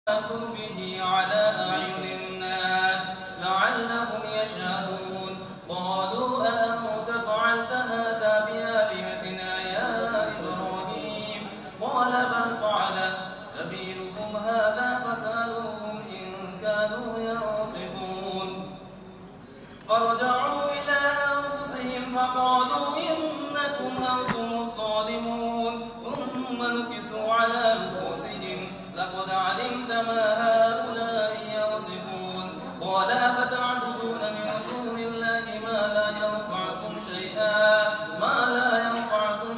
به على أعين الناس لعلهم يشهدون قالوا أأنت فعلت هذا بآلهتنا يا إبراهيم قال بل فعله كبيرهم هذا فاسألوهم إن كانوا ينطقون فرجعوا إلى أنفسهم فقالوا إنكم أنتم الظالمون ثم نكسوا على رؤوسهم لقد علمت ما هؤلاء ينطقون قال أفتعبدون من دون الله ما لا ينفعكم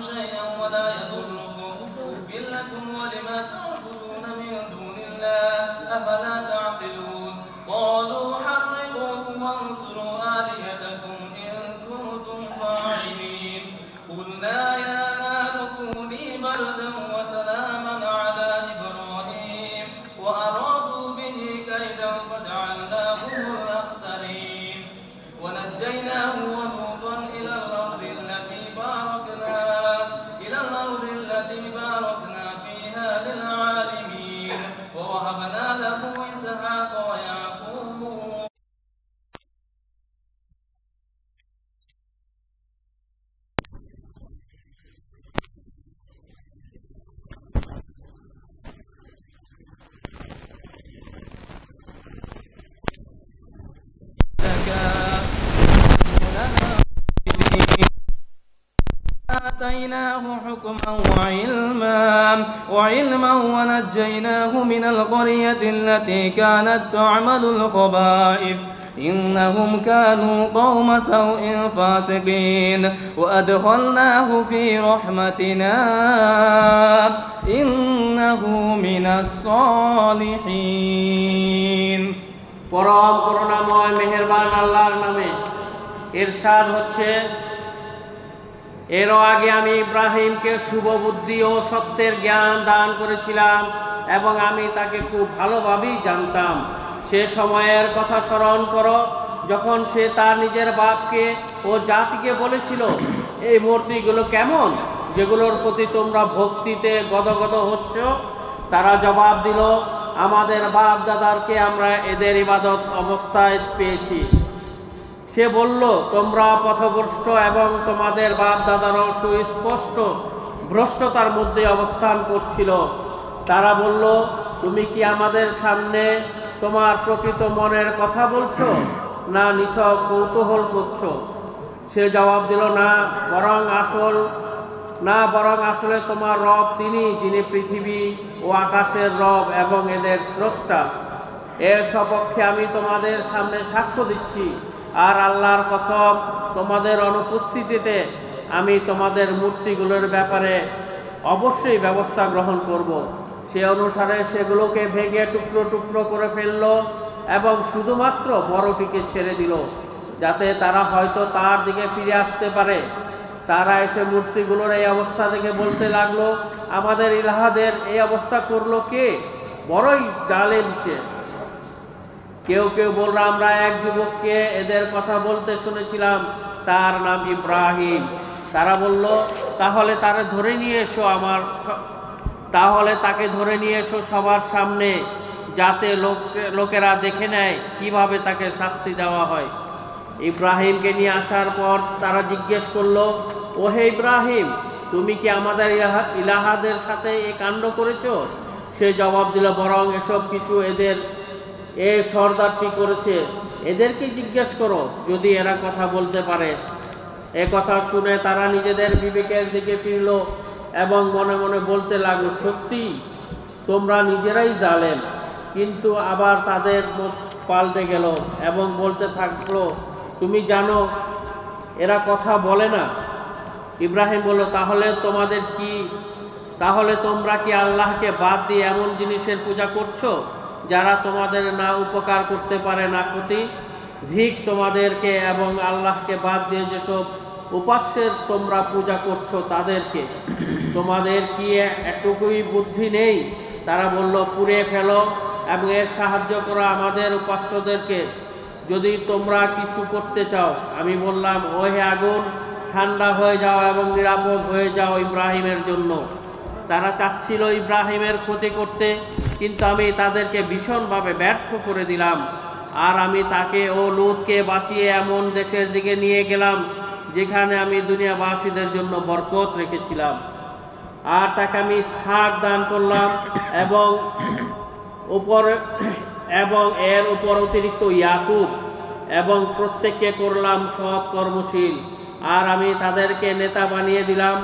شيئا ولا يضركم أف لكم ولما تعبدون من دون الله أفلا تعقلون قالوا حرقوه وانصروا آلهتكم إن كنتم فاعلين قلنا يا نار كوني بردا وسلاما على إبراهيم وأرادوا به كيدا فجعلناهم الأخسرين ونجيناه ولوطا إلى الأرض التي باركنا فيها للعالمين ووهبنا له إسحاق ويعقوب آتيناه حكما وعلما ونجيناه من القرية التي كانت تعمل الخبائث إنهم كانوا قوم سوء فاسقين وأدخلناه في رحمتنا إنه من الصالحين পরম করুণাময় মেহেরবান আল্লাহর নামে ইরশাদ হচ্ছে এরও আগে আমি ইব্রাহিমকে শুভ বুদ্ধি ও সত্যের জ্ঞান দান করেছিলাম এবং আমি তাকে খুব ভালোভাবেই জানতাম। সে সময়ের কথা স্মরণ করো যখন সে তার নিজের বাপকে ও জাতিকে বলেছিল, এই মূর্তিগুলো কেমন যেগুলোর প্রতি তোমরা ভক্তিতে গদগদ হচ্ছ? তারা জবাব দিল, আমাদের বাপ দাদারকে আমরা এদের ইবাদত অবস্থায় পেয়েছি। সে বলল, তোমরা পথভ্রষ্ট এবং তোমাদের বাপ দাদারও সুস্পষ্ট ভ্রষ্টতার মধ্যে অবস্থান করছিল। তারা বলল, তুমি কি আমাদের সামনে তোমার প্রকৃত মনের কথা বলছো না নিছক কৌতূহল করছো? সে জবাব দিল, বরং আসলে তোমার রব তিনি, যিনি পৃথিবী ও আকাশের রব এবং এদের স্রষ্টা। এর সপক্ষে আমি তোমাদের সামনে সাক্ষ্য দিচ্ছি, আর আল্লাহর কসম, তোমাদের অনুপস্থিতিতে আমি তোমাদের মূর্তিগুলোর ব্যাপারে অবশ্যই ব্যবস্থা গ্রহণ করব। সে অনুসারে সেগুলোকে ভেঙে টুকরো টুকরো করে ফেলল এবং শুধুমাত্র বড়টিকে ছেড়ে দিল, যাতে তারা হয়তো তার দিকে ফিরে আসতে পারে। তারা এসে মূর্তিগুলোর এই অবস্থা দেখে বলতে লাগলো, আমাদের ইলাহাদের এই অবস্থা করলো কে? বড়ই জালেম সে। কেউ কেউ বলল, আমরা এক যুবককে এদের কথা বলতে শুনেছিলাম, তার নাম ইব্রাহিম। তারা বলল, তাহলে তাকে ধরে নিয়ে এসো সবার সামনে, যাতে লোকেরা দেখে নেয় কিভাবে তাকে শাস্তি দেওয়া হয়। ইব্রাহিমকে নিয়ে আসার পর তারা জিজ্ঞেস করলো, ওহে ইব্রাহিম, তুমি কি আমাদের ইলাহাদের সাথে এই কাণ্ড করেছো? সে জবাব দিল, বরং এসব কিছু এদের এই সর্দারটি করেছে, এদেরকে জিজ্ঞেস করো যদি এরা কথা বলতে পারে। এ কথা শুনে তারা নিজেদের বিবেকের দিকে ফিরল এবং মনে মনে বলতে লাগলো, সত্যি তোমরা নিজেরাই জালেম। কিন্তু আবার তাদের মুখ পাল্টে গেল এবং বলতে থাকলো, তুমি জানো এরা কথা বলে না। ইব্রাহিম বলল, তাহলে তোমরা কি আল্লাহকে বাদ দিয়ে এমন জিনিসের পূজা করছো যারা তোমাদের না উপকার করতে পারে না ক্ষতি? ধিক তোমাদেরকে এবং আল্লাহকে বাদ দিয়ে যেসব উপাস্যের তোমরা পূজা করছো তাদেরকে। তোমাদের কি এটুকুই বুদ্ধি নেই? তারা বলল, পুড়িয়ে ফেলো এবং এর সাহায্য করো আমাদের উপাস্যদেরকে যদি তোমরা কিছু করতে চাও। আমি বললাম, ওহে আগুন, ঠান্ডা হয়ে যাও এবং নিরাপদ হয়ে যাও ইব্রাহিমের জন্য। তারা চাচ্ছিল ইব্রাহিমের ক্ষতি করতে, কিন্তু আমি তাদেরকে ভীষণভাবে ব্যর্থ করে দিলাম। আর আমি তাকে ও লূতকে বাঁচিয়ে এমন দেশের দিকে নিয়ে গেলাম যেখানে আমি দুনিয়াবাসীদের জন্য বরকত রেখেছিলাম। আর তাকে আমি ইসহাক দান করলাম এবং এর উপর অতিরিক্ত ইয়াকুব, এবং প্রত্যেককে করলাম সৎ কর্মশীল। আর আমি তাদেরকে নেতা বানিয়ে দিলাম,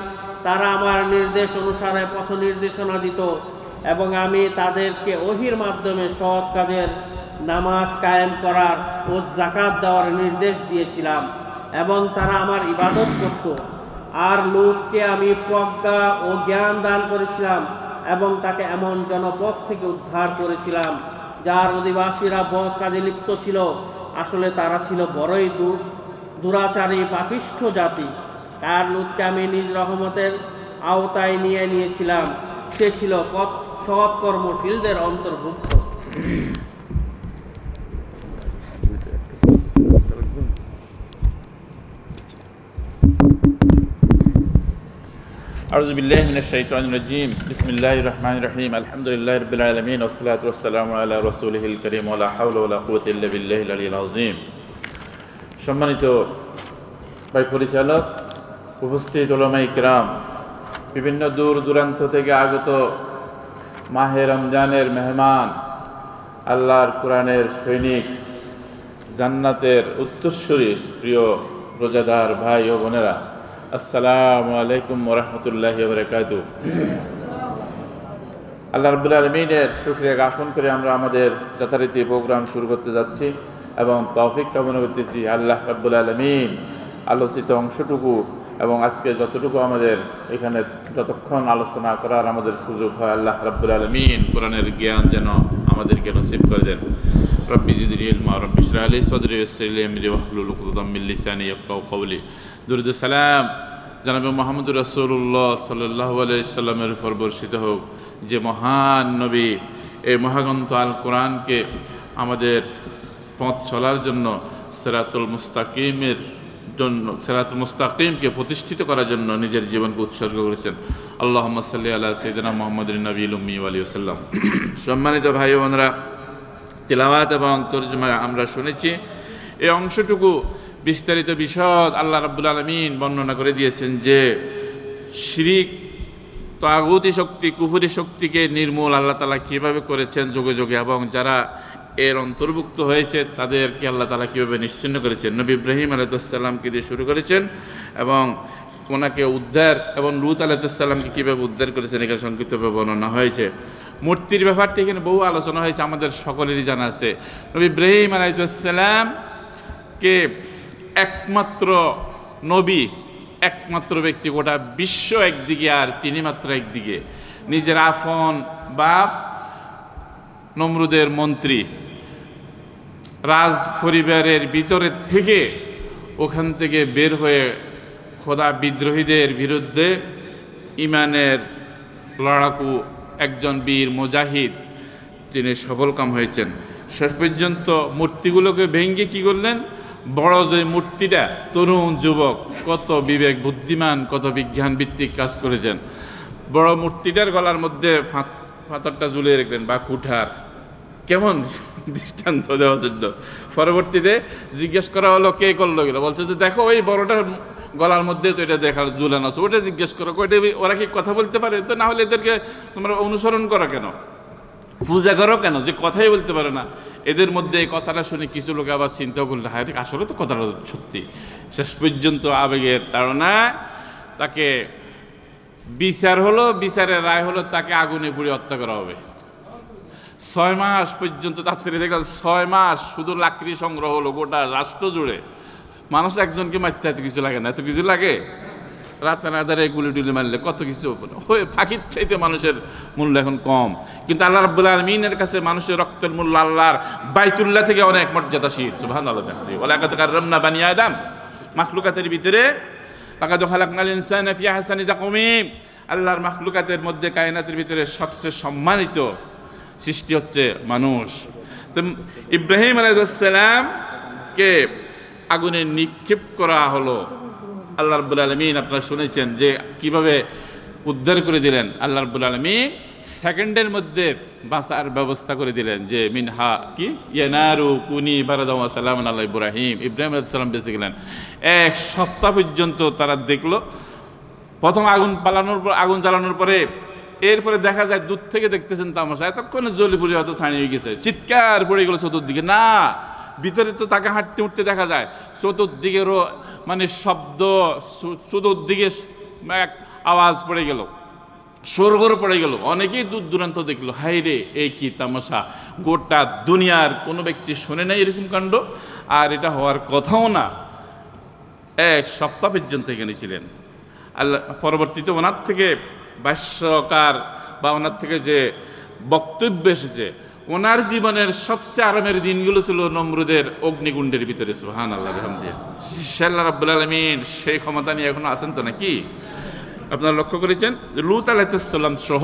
তারা আমার নির্দেশ অনুসারে পথ নির্দেশনা দিত, এবং আমি তাদেরকে ওহীর মাধ্যমে সৎ কাজের, নামাজ কায়েম করার ও যাকাত দেওয়ার নির্দেশ দিয়েছিলাম, এবং তারা আমার ইবাদত করত। আর লূতকে আমি প্রজ্ঞা ও জ্ঞান দান করেছিলাম, এবং তাকে এমন জনপদ থেকে উদ্ধার করেছিলাম যার অধিবাসীরা বদ কাজে লিপ্ত ছিল। আসলে তারা ছিল বড়ই দুরাচারী পাপিষ্ঠ জাতি। আর লূতকে আমি নিজ রহমতের আওতায় নিয়েছিলাম, সে ছিল সৎ কর্মশীলদের অন্তর্ভুক্ত। أعوذ بالله من الشيطان الرجيم بسم الله الرحمن الرحيم الحمد لله رب العالمين والصلاة والسلام على رسوله الكريم ولا حول ولا قوة إلا بالله العلي العظيم। সম্মানিত ভাই পরিচালক, উপস্থিত উলামায়ে কিরাম, বিভিন্ন দূর দূরান্ত থেকে আগত মাহে রমজানের মেহমান, আল্লাহর কোরআনের সৈনিক, জান্নাতের উত্তরসূরি প্রিয় রোজাদার ভাই ও বোনেরা, আসসালামু আলাইকুম ওয়া রাহমাতুল্লাহি ওয়া বারাকাতুহু। আল্লাহ রাব্বুল আলামিনের শুকরিয়া জ্ঞাপন করে আমরা আমাদের যথারীতি প্রোগ্রাম শুরু করতে যাচ্ছি এবং তৌফিক কামনা করতেছি আল্লাহ রাব্বুল আলামিন আলোচিত অংশটুকু এবং আজকে যতটুকু আমাদের এখানে যতক্ষণ আলোচনা করার আমাদের সুযোগ হয়, আল্লাহ রাব্বুল আলামিন কোরআনের জ্ঞান যেন আমাদেরকে নসিব করে দেন। রব্বি জিদনি ইলমা রব্বি ইশরাহ লি সাদরি ওয়াসসির লি আমরি ওয়াহলুল উকদাতাম মিন লিসানি ইয়াফকাহু কওলি। দুরূদ সালাম জনাবে মুহাম্মদুর রাসূলুল্লাহ সাল্লাল্লাহু আলাইহি সাল্লামের উপর বর্ষিত হোক, যে মহান নবী এই মহাগ্রন্থ আল কোরআনকে আমাদের পথ চলার জন্য সিরাতুল মুস্তাকিমকে প্রতিষ্ঠিত করার জন্য নিজের জীবনকে উৎসর্গ করেছেন। আল্লাহুম্মা সাল্লি আলা সাইয়্যিদিনা মুহাম্মাদিন নবিয়্যিল উম্মি ওয়া আলিহি ওয়াসাল্লাম। সম্মানিত ভাই ও বোনেরা, তিলাওয়াত এবং তরজমা আমরা শুনেছি। এই অংশটুকু বিস্তারিত বিশদ আল্লাহ রাব্বুল আলামিন বর্ণনা করে দিয়েছেন যে শিরিক, তাগুতি শক্তি, কুফরি শক্তিকে নির্মূল আল্লাহ তাআলা কীভাবে করেছেন যুগে যুগে, এবং যারা এর অন্তর্ভুক্ত হয়েছে তাদেরকে আল্লাহ তাআলা কীভাবে নিশ্চিহ্ন করেছেন। নবী ইব্রাহিম আলাইহিস সালামকে দিয়ে শুরু করেছেন এবং ওনাকে উদ্ধার, এবং লূত আলাইহিস সালামকে কীভাবে উদ্ধার করেছেন এখানে সংক্ষিপ্তভাবে বর্ণনা হয়েছে। মূর্তির ব্যাপারটি এখানে বহু আলোচনা হয়েছে, আমাদের সকলেরই জানা আছে। নবী ইব্রাহিম আলাইহিস সালামকে একমাত্র নবী, একমাত্র ব্যক্তি, গোটা বিশ্ব একদিকে আর তিনি মাত্র একদিকে। নিজের আফন বাপ নমরুদের মন্ত্রী, রাজ পরিবারের ভিতরের থেকে ওখান থেকে বের হয়ে খোদা বিদ্রোহীদের বিরুদ্ধে ইমানের লড়াকু একজন বীর মুজাহিদ, তিনি সফলকাম হয়েছেন। শেষ পর্যন্ত মূর্তিগুলোকে ভেঙে কী করলেন, বড় যে মূর্তিটা, তরুণ যুবক, কত বিবেক বুদ্ধিমান, কত বিজ্ঞান ভিত্তিক কাজ করেছেন। বড় মূর্তিটার গলার মধ্যে পাথরটা ঝুলিয়ে রাখলেন বা কুঠার, কেমন দৃষ্টান্ত দেওয়ার জন্য। পরবর্তীতে জিজ্ঞেস করা হলো কে করলো গেলো, বলছে যে দেখো ওই বড়টার গলার মধ্যে তো এটা দেখার ঝুলানো আছে, ওটা জিজ্ঞেস করো ওইটা ওরা কি কথা বলতে পারে, তো না হলে এদেরকে তোমরা অনুসরণ করো কেন, পূজা করো কেন, যে কথাই বলতে পারে না। এদের মধ্যে এই কথাটা শুনে কিছু লোক আবার চিন্তা করলে হ্যাঁ আসলে তো কথাটা সত্যি। শেষ পর্যন্ত আবেগের তাড়না তাকে বিচার হলো, বিচারের রায় হলো তাকে আগুনে পুড়িয়ে হত্যা করা হবে। 6 মাস পর্যন্ত তাফসীরে দেখলাম 6 মাস শুধু লাকড়ি সংগ্রহ হলো গোটা রাষ্ট্র জুড়ে। মানুষ একজনকে মারতে এত কিছু লাগে না, এত কিছু লাগে? রাতে রাধারে গুলি টুলি মারলে কত কিছু হয়ে, ফাঁকির চাইতে মানুষের মূল্য এখন কম। কিন্তু আল্লাহ রাব্বুল আলামিনের কাছে মানুষের রক্তের মূল্য আল্লাহর বাইতুল্লাহ থেকে অনেক মর্যাদাশীল। সুবহানাল্লাহ। ওয়ালাকাদ কাররামনা বানি আদম, মাখলুকাতের ভিতরে লাকাদ খালাকনাল ইনসানা ফি আহসানি তাকওয়িম, আল্লাহর মাখলুকাতের মধ্যে, কায়নাতের ভিতরে সবচেয়ে সম্মানিত সৃষ্টি হচ্ছে মানুষ। তো ইব্রাহিম আলাইহিস সালামকে আগুনে নিক্ষেপ করা হলো। আল্লাহ রাব্বুল আলামিন আপনারা শুনেছেন যে কিভাবে উদ্ধার করে দিলেন। আল্লাহ রাব্বুল আলামিন সেকেন্ডের মধ্যে বাঁচার ব্যবস্থা করে দিলেন, যে মিনহা কি ইয়ানারু কুনি বারাদাও ওয়া সালামান আলা ইব্রাহিম। ইব্রাহিম আলাইহিস সালাম বেঁচে গেলেন। এক সপ্তাহ পর্যন্ত তারা দেখলো, প্রথম আগুন জ্বালানোর পরে এরপরে দেখা যায় দূর থেকে দেখতেছেন তামাশা, এতক্ষণে জলিপুরি হয়তো ছাড়িয়ে হয়ে গেছে, চিৎকার পড়ে গেল চতুর্দিকে। না, ভিতরে তো তাকে হাঁটতে উঠতে দেখা যায়, চতুর্দিকেরও মানে শব্দ, চতুর্দিকে এক আওয়াজ পড়ে গেল, সরগর পড়ে গেল। অনেকেই দূর দূরান্ত দেখলো, হাই রে এই কি তামাশা, গোটা দুনিয়ার কোনো ব্যক্তি শোনে নাই এরকম কাণ্ড, আর এটা হওয়ার কথাও না। এক সপ্তাহ পর্যন্ত এখানে ছিলেন। আল্লাহ পরবর্তীতে ওনার থেকে ভাষ্যকার বা ওনার থেকে যে বক্তব্য এসেছে, ওনার জীবনের সবচেয়ে আরামের দিনগুলো ছিল নমরুদের অগ্নিকুণ্ডের ভিতরে। সুবহানাল্লাহ বিহামদিহি। আল্লাহ রাব্বুল আলামিন সেই ক্ষমতা নিয়ে এখনো আছেন তো নাকি? আপনারা লক্ষ্য করেছেন লূত আলাইহিস সালাম সহ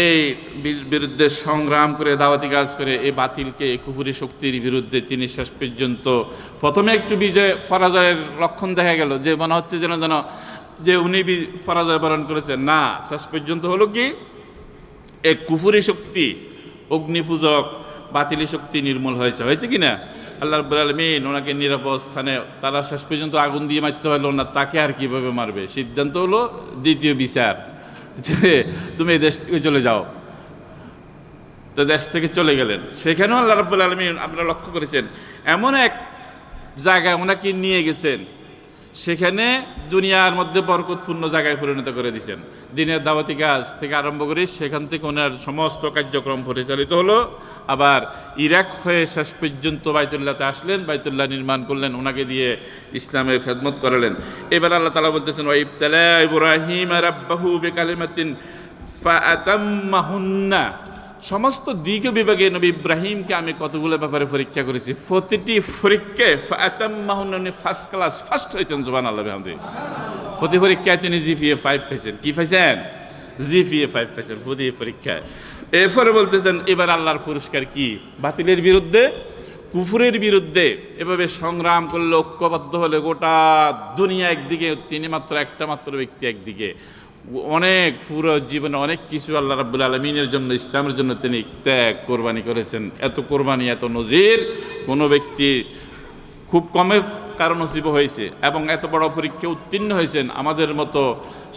এই বিরুদ্ধে সংগ্রাম করে, দাওয়াতি কাজ করে, এই বাতিলকে, এই কুফরি শক্তির বিরুদ্ধে তিনি শেষ পর্যন্ত প্রথমে একটু পরাজয়ের লক্ষণ দেখা গেল, যে মনে হচ্ছে যেন যে উনি পরাজয় বরণ করেছেন। না, শেষ পর্যন্ত হলো কি এক কুফরি শক্তি, অগ্নিপূজক বাতিলি শক্তি নির্মূল হয়েছে কি না? আল্লাহ রাব্বুল আলামিন ওনাকে নিরাপদ স্থানে, তারা শেষ পর্যন্ত আগুন দিয়ে মারতে পারলো না, তাকে আর কিভাবে মারবে? সিদ্ধান্ত হলো দ্বিতীয় বিচার, যে তুমি এই দেশ থেকে চলে যাও। তো দেশ থেকে চলে গেলেন। সেখানেও আল্লাহ রাব্বুল আলামিন আপনারা লক্ষ্য করেছেন এমন এক জায়গায় ওনাকে নিয়ে গেছেন, সেখানে দুনিয়ার মধ্যে বরকতপূর্ণ জায়গায় পরিণত করে দিয়েছেন। দিনের দাওয়াতি কাজ থেকে আরম্ভ করে সেখান থেকে ওনার সমস্ত কার্যক্রম পরিচালিত হলো। আবার ইরাক হয়ে শেষ পর্যন্ত বাইতুল্লাহতে আসলেন, বাইতুল্লাহ নির্মাণ করলেন, ওনাকে দিয়ে ইসলামের খেদমত করালেন। এবার আল্লাহ তাআলা বলতেছেন, ওয়া ইবতালা ইব্রাহিম রাব্বাহু বিকালিমাতিন ফাআতাম্মাহুন্না। সমস্ত দিক বিভাগে নবী ইব্রাহিমকে আমি কতগুলো ব্যাপারে পরীক্ষা করেছি, প্রতিটি পরীক্ষায় ফাআতাম্মাহুন্না ফার্স্ট ক্লাস, ফার্স্ট হয়েছেন। সুবহানাল্লাহ বিহামদিহি। প্রতি পরীক্ষায় তিনি জিপিএ 5 পেয়েছেন। কি পাইছেন? জিপিএ 5 পেয়েছেন প্রতি পরীক্ষায়। এরপরে বলতেছেন এবার আল্লাহর পুরস্কার কি? বাতিলের বিরুদ্ধে, কুফরের বিরুদ্ধে এভাবে সংগ্রাম করলে, ঐক্যবদ্ধ হলে গোটা দুনিয়া একদিকে, তিনি মাত্র একটা মাত্র ব্যক্তি একদিকে, অনেক পুরো জীবনে অনেক কিছু আল্লাহ রাব্বুল আলামিনের জন্য, ইসলামের জন্য তিনি ত্যাগ কোরবানি করেছেন। এত কোরবানি, এত নজির কোনো ব্যক্তি খুব কমের কারণ নসিব হয়েছে, এবং এত বড় পরীক্ষা উত্তীর্ণ হয়েছেন। আমাদের মতো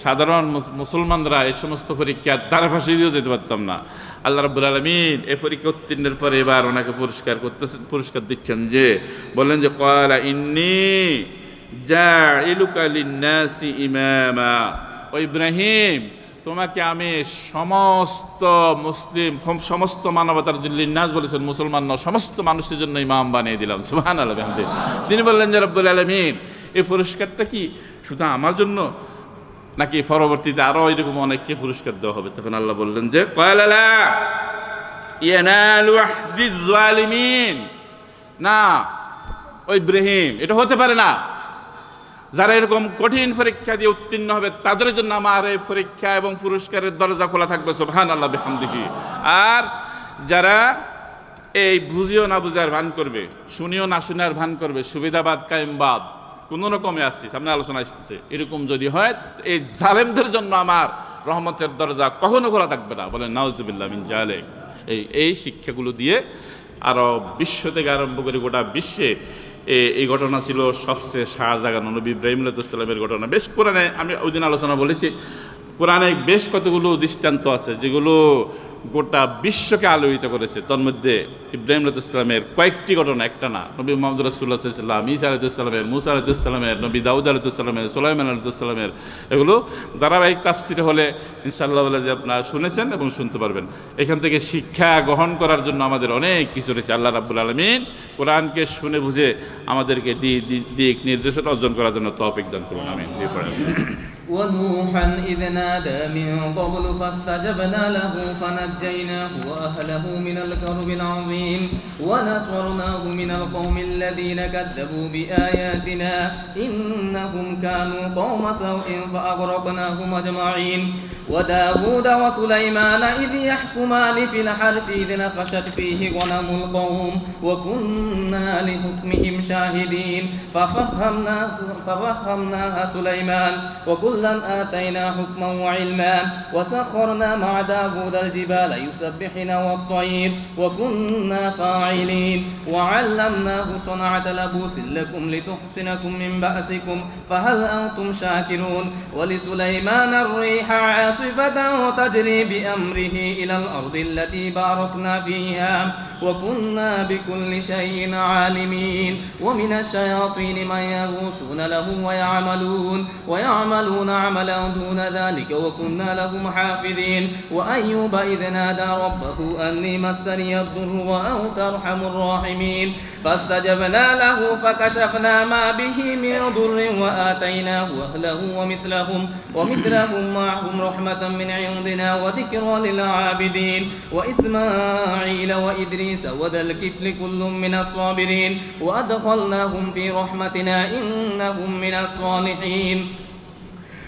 সাধারণ মুসলমানরা এই সমস্ত পরীক্ষা তার ফাঁসি দিয়েও যেতে পারতাম না। আল্লাহ রাব্বুল আলামিন এই পরীক্ষা উত্তীর্ণের পরে এবার ওনাকে পুরস্কার দিচ্ছেন, যে বললেন যে ক্বালা ইন্নী জাইলুকা লিন-নাসি ইমামা। ও ইব্রাহিম, তোমাকে আমি সমস্ত মানবতার জন্য, লিন-নাস বলেছেন মুসলমান নয়, সমস্ত মানুষের জন্য ইমাম বানিয়ে দিলাম। সুবহানাল্লাহ বিহামদিহি। তিনি বললেন যে রব্বুল আলামিন, এই পুরস্কারটা কি শুধু আমার জন্য, নাকি পরবর্তীতে আরো এরকম অনেককে পুরস্কার দেওয়া হবে? তখন আল্লাহ বললেন যে ক্বালা লা ইয়ানালু আহদিজ জালিমিন। না ও ইব্রাহিম, এটা হতে পারে না। যারা এরকম কঠিন পরীক্ষা দিয়ে উত্তীর্ণ হবে তাদের জন্য আমার এই পরীক্ষা এবং পুরস্কারের দরজা খোলা থাকবে। সুবহানাল্লাহ বিহামদিহি। আর যারা এই বুঝিও না বুঝার ভান করবে, শুনিও না শোনার ভান করবে, সুবিধাবাদ কায়েমবাদ কোনো রকমে আসছে, সামনে আলোচনা আসতেছে, এরকম যদি হয়, এই জালেমদের জন্য আমার রহমতের দরজা কখনো খোলা থাকবে না। বলেন নাউজুবিল্লাহ মিন যালিক। এই শিক্ষাগুলো দিয়ে আরো বিশ্ব থেকে আরম্ভ করে গোটা বিশ্বে এই ঘটনা ছিল সবচেয়ে শাহজাগানো নবী ইব্রাহিম আলাইহিস সালামের ঘটনা। বেশ কোরআনে, আমি ওই দিন আলোচনা বলেছি, কোরআনে বেশ কতগুলো দৃষ্টান্ত আছে যেগুলো গোটা বিশ্বকে আলোকিত করেছে। তোর মধ্যে ইব্রাহিম আলাইহিস সালামের কয়েকটি ঘটনা, একটা না। নবী মুহাম্মদ রাসূলুল্লাহ সাল্লাল্লাহু আলাইহি ওয়াসাল্লাম, ঈসা আলাইহিস সালামের, মুসা আলাইহিস সালামের, নবী দাউদ আলাইহিস সালামের, সুলাইমান আলাইহিস সালামের, এগুলো ধারাবাহিক তাফসীর হলে ইনশাআল্লাহ বলে যে আপনারা শুনেছেন এবং শুনতে পারবেন। এখান থেকে শিক্ষা গ্রহণ করার জন্য আমাদের অনেক কিছু রয়েছে। আল্লাহ রাব্বুল আলামিন কোরআনকে শুনে বুঝে আমাদেরকে দিক নির্দেশনা অর্জন করার জন্য তৌফিক দান করুন। আমিন। ونوحا إذ نادى من قبل فاستجبنا له فنجيناه وأهله من الكرب العظيم ونصرناه من القوم الذين كذبوا بآياتنا إنهم كانوا قوم سوء فأغرقناهم أجمعين وداود وسليمان إذ يحكمان في الحرث إذ نفشت فيه غنم القوم وكنا لحكمهم شاهدين ففهمناها سليمان وقل وكلا آتينا حكما وعلما وسخرنا مع داود الجبال يسبحن والطير وكنا فاعلين وعلمناه صنعة لبوس لكم لتحصنكم من بأسكم فهل أنتم شاكرون ولسليمان الريح عاصفة تجري بأمره إلى الأرض التي باركنا فيها وكنا بكل شيء عالمين ومن الشياطين من يغوصون له ويعملون عملا دون ذلك وكنا لهم حافظين وأيوب إذ نادى ربه أني مسني الضر وأنت أرحم الراحمين فاستجبنا له فكشفنا ما به من ضر وآتيناه أهله ومثلهم معهم رحمة من عندنا وذكرى للعابدين وإسماعيل وإدريس وذا الكفل كل من الصابرين وأدخلناهم في رحمتنا إنهم من الصالحين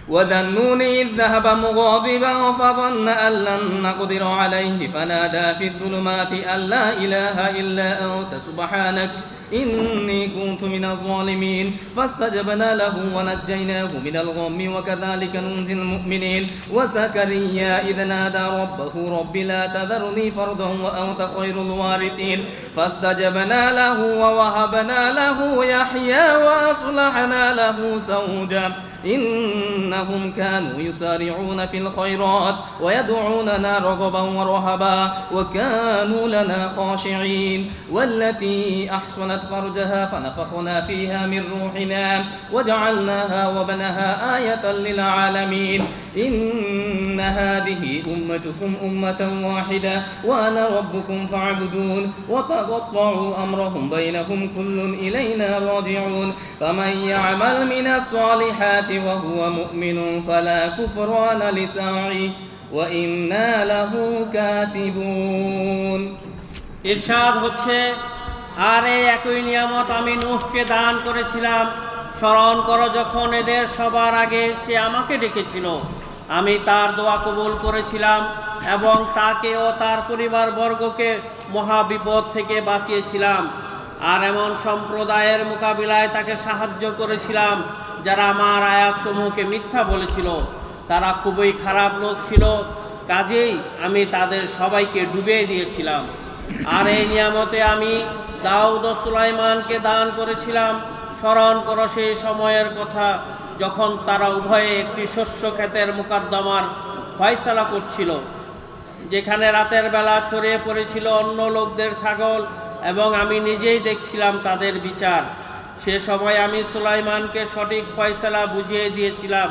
وذا النون إذ ذهب مغاضبا فظن أن لن نقدر عليه فنادى في الظلمات أن لا إله إلا أنت سبحانك إني كنت من الظالمين فاستجبنا له ونجيناه من الغم وكذلك ننجي المؤمنين وزكريا إذ نادى ربه رب لا تذرني فردا وأنت خير الوارثين فاستجبنا له ووهبنا له يحيى وأصلحنا له زوجا إنهم كانوا يسارعون في الخيرات ويدعوننا رغبا ورهبا وكانوا لنا خاشعين والتي أحصنت فرجها فنفخنا فيها من روحنا وجعلناها وبنها آية للعالمين إن هذه أمتكم أمة واحدة وأنا ربكم فاعبدون وتقطعوا أمرهم بينهم كل إلينا راجعون فمن يعمل من الصالحات وهو مؤمن فلا كفران لسعيه وإنا له كاتبون ইরশাদ হচ্ছে আর এই একই নিয়ামত আমি নূহকে দান করেছিলাম স্মরণ করো যখন এদের সবার আগে সে আমাকে ডেকেছিল আমি তার দোয়া কবুল করেছিলাম এবং তাকে ও তার পরিবারবর্গকে মহাবিপদ থেকে বাঁচিয়েছিলাম আর এমন সম্প্রদায়ের মোকাবিলায় তাকে সাহায্য করেছিলাম যারা আমার আয়াতসমূহকে মিথ্যা বলেছিল তারা খুবই খারাপ লোক ছিল কাজেই আমি তাদের সবাইকে ডুবিয়ে দিয়েছিলাম আর এই নিয়ামতে আমি দাউদ ও সুলাইমানকে দান করেছিলাম স্মরণ করো সেই সময়ের কথা যখন তারা উভয়ে একটি শস্য ক্ষেতের মোকদ্দমার ফয়সালা করছিল যেখানে রাতের বেলা ছড়িয়ে পড়েছিল অন্য লোকদের ছাগল এবং আমি নিজেই দেখছিলাম তাদের বিচার সে সময় আমি সুলাইমানকে সঠিক ফয়সালা বুঝিয়ে দিয়েছিলাম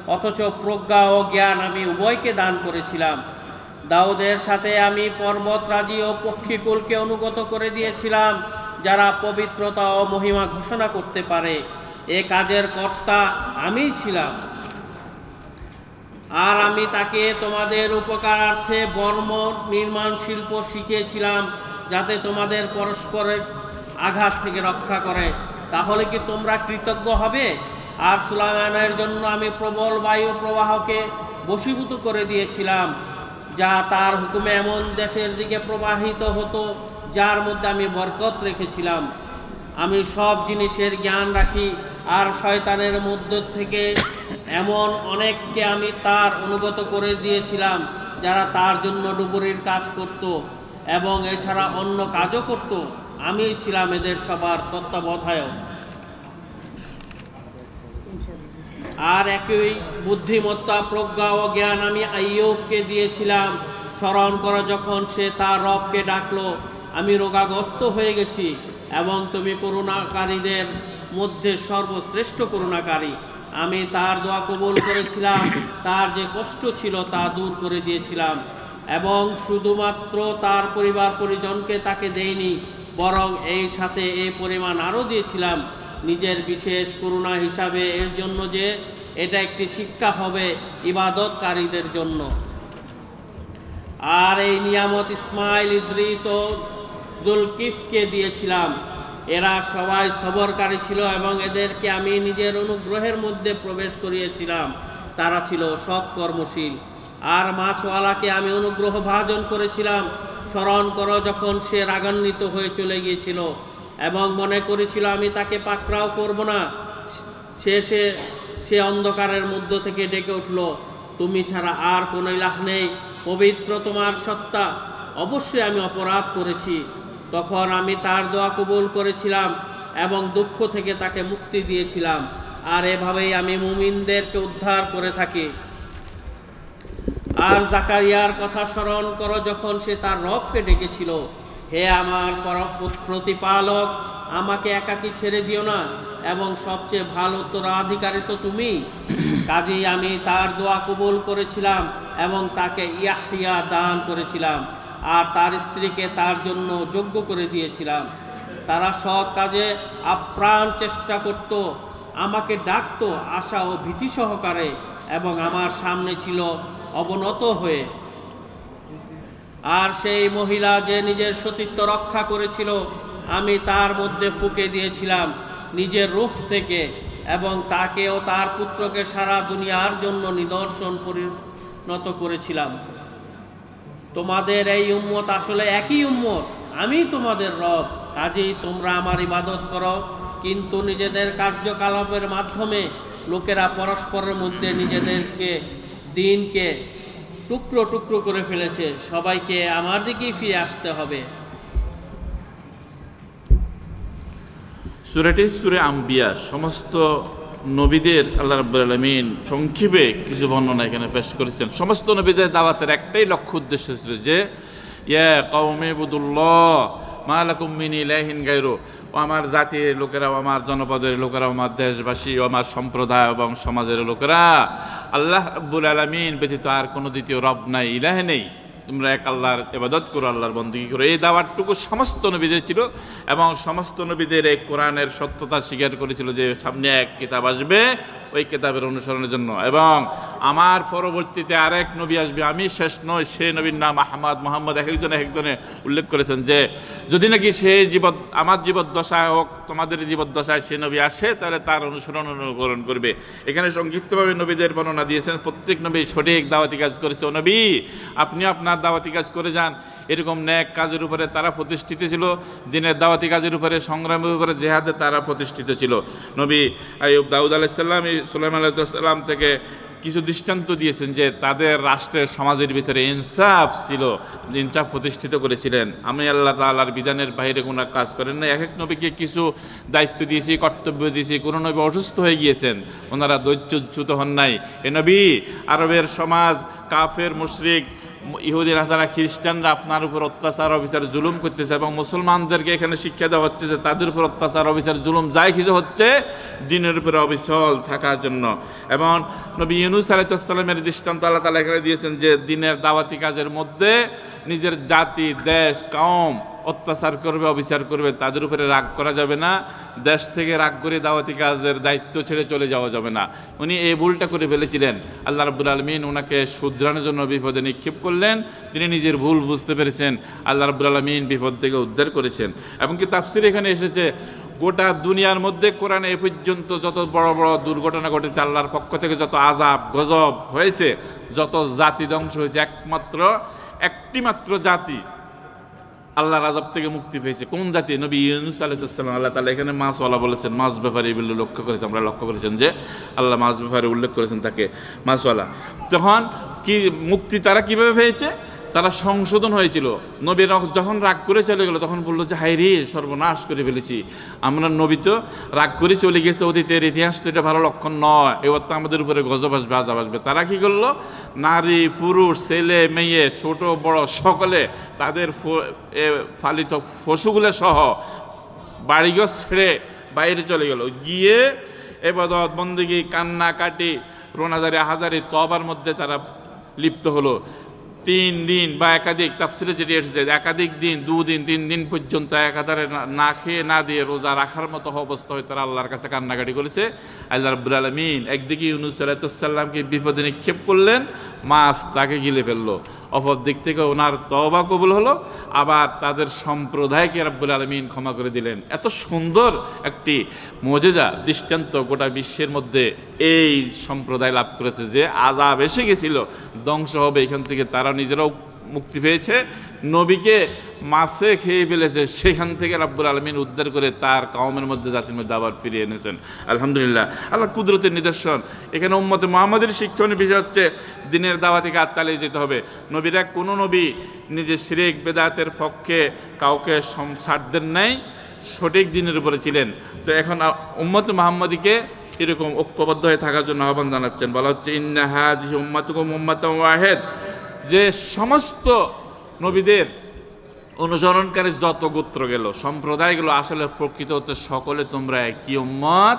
অথচ প্রজ্ঞা ও জ্ঞান আমি উভয়কে দান করেছিলাম দাউদের সাথে আমি পর্বতরাজি ও পক্ষীকুলকে অনুগত করে দিয়েছিলাম যারা পবিত্রতা ও মহিমা ঘোষণা করতে পারে এ কাজের কর্তা আমিই ছিলাম আর আমি তাকে তোমাদের উপকারার্থে বর্ম নির্মাণ শিল্প শিখিয়েছিলাম যাতে তোমাদের পরস্পরের আঘাত থেকে রক্ষা করে তাহলে কি তোমরা কৃতজ্ঞ হবে আর সুলাইমানের জন্য আমি প্রবল বায়ু প্রবাহকে বশীভূত করে দিয়েছিলাম যা তার হুকুমে এমন দেশের দিকে প্রবাহিত হতো যার মধ্যে আমি বরকত রেখেছিলাম আমি সব জিনিসের জ্ঞান রাখি আর শয়তানের মধ্য থেকে এমন অনেককে আমি তার অনুগত করে দিয়েছিলাম যারা তার জন্য ডুবুরির কাজ করত এবং এছাড়া অন্য কাজও করত আমি ছিলাম এদের সবার তত্ত্বাবধায়ক আর একই বুদ্ধিমত্তা প্রজ্ঞা ও জ্ঞান আমি আইয়ুবকে দিয়েছিলাম স্মরণ করো যখন সে তার রবকে ডাকলো আমি রোগাগ্রস্ত হয়ে গেছি এবং তুমি করুণাকারীদের মধ্যে সর্বশ্রেষ্ঠ করুণাকারী আমি তার দোয়া কবুল করেছিলাম তার যে কষ্ট ছিল তা দূর করে দিয়েছিলাম এবং শুধুমাত্র তার পরিবার পরিজনকে তাকে দেইনি বরং এই সাথে এই পরিমাণ আরও দিয়েছিলাম নিজের বিশেষ করুণা হিসাবে এর জন্য যে এটা একটি শিক্ষা হবে ইবাদতকারীদের জন্য আর এই নিয়ামত ইসমাইল ইদ্রিস ও জুলকিফকে দিয়েছিলাম এরা সবাই সবরকারী ছিল এবং এদেরকে আমি নিজের অনুগ্রহের মধ্যে প্রবেশ করিয়েছিলাম তারা ছিল সৎ কর্মশীল আর মাছওয়ালাকে আমি অনুগ্রহ ভাজন করেছিলাম স্মরণ করো যখন সে রাগান্বিত হয়ে চলে গিয়েছিল এবং মনে করেছিল আমি তাকে পাকড়াও করব না সে অন্ধকারের মধ্য থেকে ডেকে উঠল, তুমি ছাড়া আর কোনো ইলাহ নেই, পবিত্র তোমার সত্তা, অবশ্যই আমি অপরাধ করেছি। তখন আমি তার দোয়া কবুল করেছিলাম এবং দুঃখ থেকে তাকে মুক্তি দিয়েছিলাম, আর এভাবেই আমি মুমিনদেরকে উদ্ধার করে থাকি। আর জাকারিয়ার কথা স্মরণ করো, যখন সে তার রবকে ডেকেছিল, হে আমার প্রতিপালক, আমাকে একাকী ছেড়ে দিও না, এবং সবচেয়ে ভালো উত্তরাধিকারী তো তুমি। কাজেই আমি তার দোয়া কবুল করেছিলাম এবং তাকে ইয়াহইয়া দান করেছিলাম, আর তার স্ত্রীকে তার জন্য যোগ্য করে দিয়েছিলাম। তারা সৎ কাজে আপ্রাণ চেষ্টা করত, আমাকে ডাকত আশা ও ভীতি সহকারে, এবং আমার সামনে ছিল অবনত হয়ে। আর সেই মহিলা যে নিজের সতীত্ব রক্ষা করেছিল, আমি তার মধ্যে ফুঁকে দিয়েছিলাম নিজের রূহ থেকে, এবং তাকে ও তার পুত্রকে সারা দুনিয়ার জন্য নিদর্শন পরিণত করেছিলাম। তোমাদের এই উম্মত আসলে একই উম্মত, আমি তোমাদের রব, কাজেই তোমরা আমার ইবাদত করো। কিন্তু নিজেদের কার্যকলাপের মাধ্যমে লোকেরা পরস্পরের মধ্যে নিজেদেরকে দিনকে টুকরো টুকরো করে ফেলেছে। সবাইকে আমার দিকেই ফিরে আসতে হবে। সূরাটি সূরা আম্বিয়া। সমস্ত নবীদের আল্লাহ রাব্বুল আলামিন সংক্ষেপে কিছু বর্ণনা এখানে পেশ করেছেন। সমস্ত নবীদের দাওয়াতের একটাই লক্ষ্য উদ্দেশ্য ছিল যে, ইয়া কওমি ইবুদুল্লাহ মা লাকুম মিন ইলাহিন গায়রু, ও আমার জাতির লোকেরা, আমার জনপদের লোকেরা, আমার দেশবাসী, ও আমার সম্প্রদায় এবং সমাজের লোকেরা, আল্লাহ রাব্বুল আলামিন ব্যতীত আর কোনো দ্বিতীয় রব নাই, ইলাহ নেই। তোমরা এক আল্লাহর ইবাদত করো, আল্লাহর বন্দেগী করো। এই দাওয়াতটুকু সমস্ত নবীদের ছিল, এবং সমস্ত নবীদের এই কোরআনের সত্যতা স্বীকার করেছিল যে সামনে এক কিতাব আসবে, ওই কিতাবের অনুসরণের জন্য। এবং আমার পরবর্তীতে আরেক নবী আসবে, আমি শেষ নই। সে নবীর নাম আহমদ, মোহাম্মদ, এক একজনে উল্লেখ করেছেন যে যদি নাকি সে আমার জীবদ্দশায় হোক, তোমাদের জীবদ্দশায় সে নবী আসে, তাহলে তার অনুকরণ করবে। এখানে সংক্ষিপ্তভাবে নবীদের বর্ণনা দিয়েছেন। প্রত্যেক নবী সঠিক দাওয়াতি কাজ করেছে। ও নবী, আপনি আপনার দাওয়াতি কাজ করে যান। এরকম ন্যাক কাজের উপরে তারা প্রতিষ্ঠিত ছিল, দিনের দাওয়াতি কাজের উপরে, সংগ্রামের উপরে, জেহাদে তারা প্রতিষ্ঠিত ছিল। নবী আইয়ুব, দাউদ আলাইহিসসালাম, সুলাইমান আলাইহিসসালাম থেকে কিছু দৃষ্টান্ত দিয়েছেন যে তাদের রাষ্ট্রের, সমাজের ভিতরে ইনসাফ ছিল, ইনসাফ প্রতিষ্ঠিত করেছিলেন। আমি আল্লাহ তাআলার বিধানের বাইরে কোনো কাজ করেন না। এক এক নবীকে কিছু দায়িত্ব দিয়েছি, কর্তব্য দিয়েছি। কোনো নবী অসুস্থ হয়ে গিয়েছেন, ওনারা ধৈর্যচ্যুত হন নাই। এ নবী, আরবের সমাজ, কাফের, মুশরিক, ইহুদি, নাসারা, খ্রিস্টানরা আপনার উপর অত্যাচার, অবিচার, জুলুম করতেছে, এবং মুসলমানদেরকে এখানে শিক্ষা দেওয়া হচ্ছে যে তাদের উপর অত্যাচার, অবিচার, জুলুম যাই কিছু হচ্ছে, দিনের উপরে অবিচল থাকার জন্য। এবং নবী ইউনূস আলাইহিস সালামের দৃষ্টান্ত আল্লাহ তাআলা এখানে দিয়েছেন যে দিনের দাওয়াতি কাজের মধ্যে নিজের জাতি, দেশ, কওম অত্যাচার করবে, অবিচার করবে, তাদের উপরে রাগ করা যাবে না। দেশ থেকে রাগ করে দাওয়াতি কাজের দায়িত্ব ছেড়ে চলে যাওয়া যাবে না। উনি এই ভুলটা করে ফেলেছিলেন। আল্লাহ রাব্বুল আলামিন ওনাকে শুধরানোর জন্য বিপদে নিক্ষেপ করলেন। তিনি নিজের ভুল বুঝতে পেরেছেন, আল্লাহ রাব্বুল আলামিন বিপদ থেকে উদ্ধার করেছেন। এমনকি তাফসীরে এখানে এসেছে, গোটা দুনিয়ার মধ্যে কোরআনে এ পর্যন্ত যত বড় বড় দুর্ঘটনা ঘটেছে, আল্লাহর পক্ষ থেকে যত আযাব গজব হয়েছে, যত জাতি ধ্বংস হয়েছে, একটি মাত্র জাতি আল্লাহর আযাব থেকে মুক্তি পেয়েছে। কোন জাতি? নবী ইউনূস আলাইহিস সালাম। আল্লাহ তাআলা এখানে মাছওয়ালা বলেছেন, মাছ ব্যাপারী বলে লক্ষ্য করেছেন। আমরা লক্ষ্য করেছেন যে আল্লাহ মাছ ব্যাপারে উল্লেখ করেছেন তাকে, মাছওয়ালা। তখন কি মুক্তি তারা কিভাবে পেয়েছে? তারা সংশোধন হয়েছিল। নবী যখন রাগ করে চলে গেল, তখন বললো যে হায় রে, সর্বনাশ করে ফেলেছি। আমরা নবী তো রাগ করে চলে গেছে, অতীতের ইতিহাস তো এটা ভালো লক্ষণ নয়, এবার তো আমাদের উপরে গজব আসবে, আযাব আসবে। তারা কি করলো? নারী, পুরুষ, ছেলে, মেয়ে, ছোট বড় সকলে তাদের পালিত পশুগুলো সহ বাড়িঘর ছেড়ে বাইরে চলে গেল। গিয়ে ইবাদত, বন্দেগী, কান্নাকাটি, রোনাজারি, হাজারি, তওবার মধ্যে তারা লিপ্ত হলো। 3 দিন বা একাধিক, তাফসীরে যেটি এসেছে, একাধিক দিন, 2 দিন, 3 দিন পর্যন্ত একাধারে না খেয়ে না দিয়ে রোজা রাখার মতো অবস্থা হয়ে তারা আল্লাহর কাছে কান্নাকাটি করেছে। আল্লাহ রাব্বুল আলামিন একদিকে ইউনূস আলাইহিস সালামকে বিপদে নিক্ষেপ করলেন, মাছ তাকে গিলে ফেললো। অপর দিক থেকে ওনার তওবা কবুল হলো, আবার তাদের সম্প্রদায়কে রাব্বুল আলামিন ক্ষমা করে দিলেন। এত সুন্দর একটি মুজিজা, দৃষ্টান্ত গোটা বিশ্বের মধ্যে এই সম্প্রদায় লাভ করেছে যে আযাব এসে গেছিল, ধ্বংস হবে, এখান থেকে তারা নিজেরাও মুক্তি পেয়েছে, নবীকে মাছে খেয়ে ফেলেছে, সেখান থেকে রাব্বুল আলামিন উদ্ধার করে তার কওমের মধ্যে, জাতির মধ্যে আবার ফিরিয়ে এনেছেন। আলহামদুলিল্লাহ, আল্লাহ কুদরতের নিদর্শন। এখানে উম্মতে মুহাম্মাদের শিক্ষণীয় বিষয় হচ্ছে দিনের দাওয়াতি কাজ চালিয়ে যেতে হবে। নবীরা কোনো নবী নিজের শিরক বেদাতের পক্ষে কাউকে ছাড় দেন নাই, সঠিক দিনের উপরে ছিলেন। তো এখন উম্মতে মুহাম্মাদিকে এরকম ঐক্যবদ্ধ হয়ে থাকার জন্য আহ্বান জানাচ্ছেন। বলা হচ্ছে ইন্না হাযিহি উম্মাতুকুম উম্মাতুন ওয়াহিদ, যে সমস্ত নবীদের অনুসরণকারী যত গোত্র গেল, সম্প্রদায়গুলো, আসলে প্রকৃত হচ্ছে সকলে তোমরা একই উম্মত,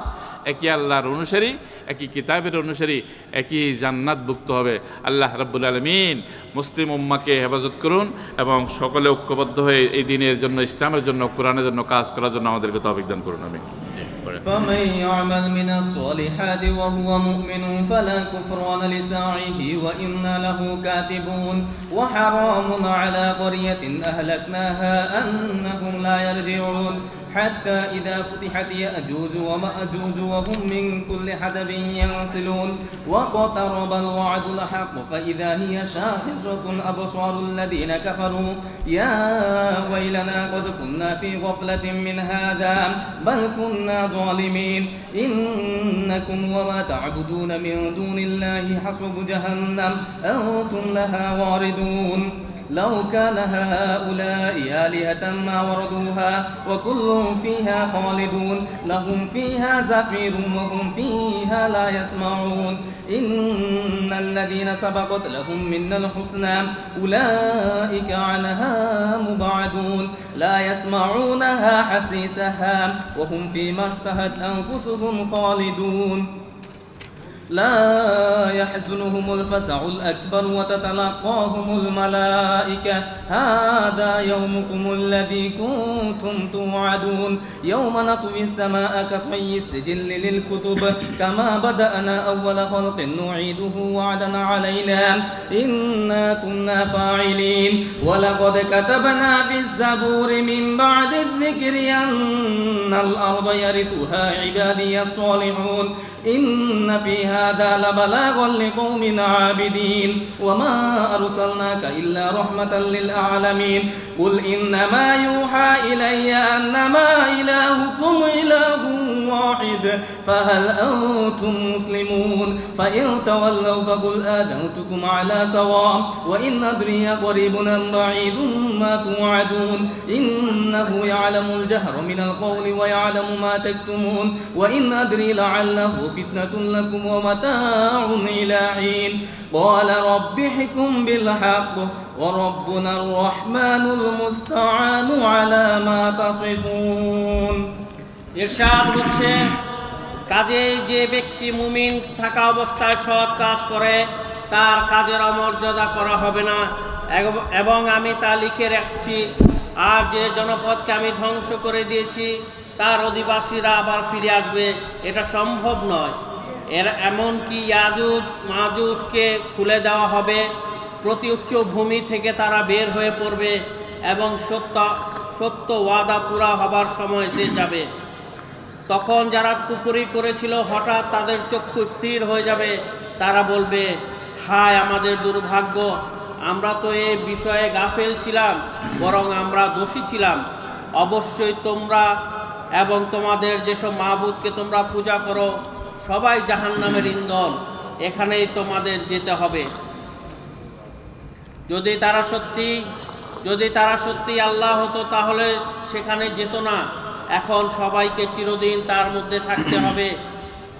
একই আল্লাহর অনুসারী, একই কিতাবের অনুসারী, একই জান্নাতভুক্ত হবে। আল্লাহ রাব্বুল আলামিন মুসলিম উম্মাকে হেফাজত করুন এবং সকলে ঐক্যবদ্ধ হয়ে এই দিনের জন্য, ইসলামের জন্য, কোরআনের জন্য কাজ করার জন্য আমাদেরকে তৌফিক দান করুন। আমিন। فمن يعمل من الصالحات وهو مؤمن فلا كفران لسعيه وإنا له كاتبون وحرام على قرية أهلكناها أنهم لا يرجعون حتى إذا فتحت يأجوج ومأجوج وهم من كل حدب ينسلون واقترب الوعد الحق فإذا هي شاخصة أبصار الذين كفروا يا ويلنا قد كنا في غفلة من هذا بل كنا ظالمين إنكم وما تعبدون من دون الله حصب جهنم أنتم لها واردون لو كان هؤلاء آلهة ما وردوها وكل فيها خالدون لهم فيها زفير وهم فيها لا يسمعون إن الذين سبقت لهم منا الحسنى أولئك عنها مبعدون لا يسمعونها حسيسها وهم فيما اشتهت أنفسهم خالدون لا يحزنهم الفزع الأكبر وتتلقاهم الملائكة هذا يومكم الذي كنتم توعدون يوم نطوي السماء كطي السجل للكتب كما بدأنا أول خلق نعيده وعدا علينا إنا كنا فاعلين ولقد كتبنا في الزبور من بعد الذكر أن الأرض يرثها عبادي الصالحون إن في هذا لبلاغا لقوم عابدين وما أرسلناك إلا رحمة للعالمين قل إنما يوحى إلي أنما إلهكم إله واحد فهل أنتم مسلمون فإن تولوا فقل آذنتكم على سواء وإن أدري قريب أم بعيد ما توعدون إنه يعلم الجهر من القول ويعلم ما تكتمون وإن أدري لعله فتنة لكم ومتاع إلى حين قال رب احكم بالحق وربنا الرحمن المستعان على ما تصفون ইরশাদ হচ্ছে, কাজেই যে ব্যক্তি মুমিন থাকা অবস্থায় সৎ কাজ করে তার কাজের অমর্যাদা করা হবে না এবং আমি তা লিখে রাখছি। আর যে জনপদকে আমি ধ্বংস করে দিয়েছি তার অধিবাসীরা আবার ফিরে আসবে, এটা সম্ভব নয়। এমনকি ইয়াজুজ মাজুজকে খুলে দেওয়া হবে, প্রতি উচ্চ ভূমি থেকে তারা বের হয়ে পড়বে এবং সত্য ওয়াদা পুরা হবার সময় এসে যাবে। তখন যারা কুফরি করেছিল হঠাৎ তাদের চক্ষু স্থির হয়ে যাবে, তারা বলবে, হায় আমাদের দুর্ভাগ্য, আমরা তো এ বিষয়ে গাফেল ছিলাম, বরং আমরা দোষী ছিলাম। অবশ্যই তোমরা এবং তোমাদের যেসব মাবুদকে তোমরা পূজা করো সবাই জাহান্নামের ইন্ধন, এখানেই তোমাদের যেতে হবে। যদি তারা সত্যি আল্লাহ হতো তাহলে সেখানে যেত না। এখন সবাইকে চিরদিন তার মধ্যে থাকতে হবে,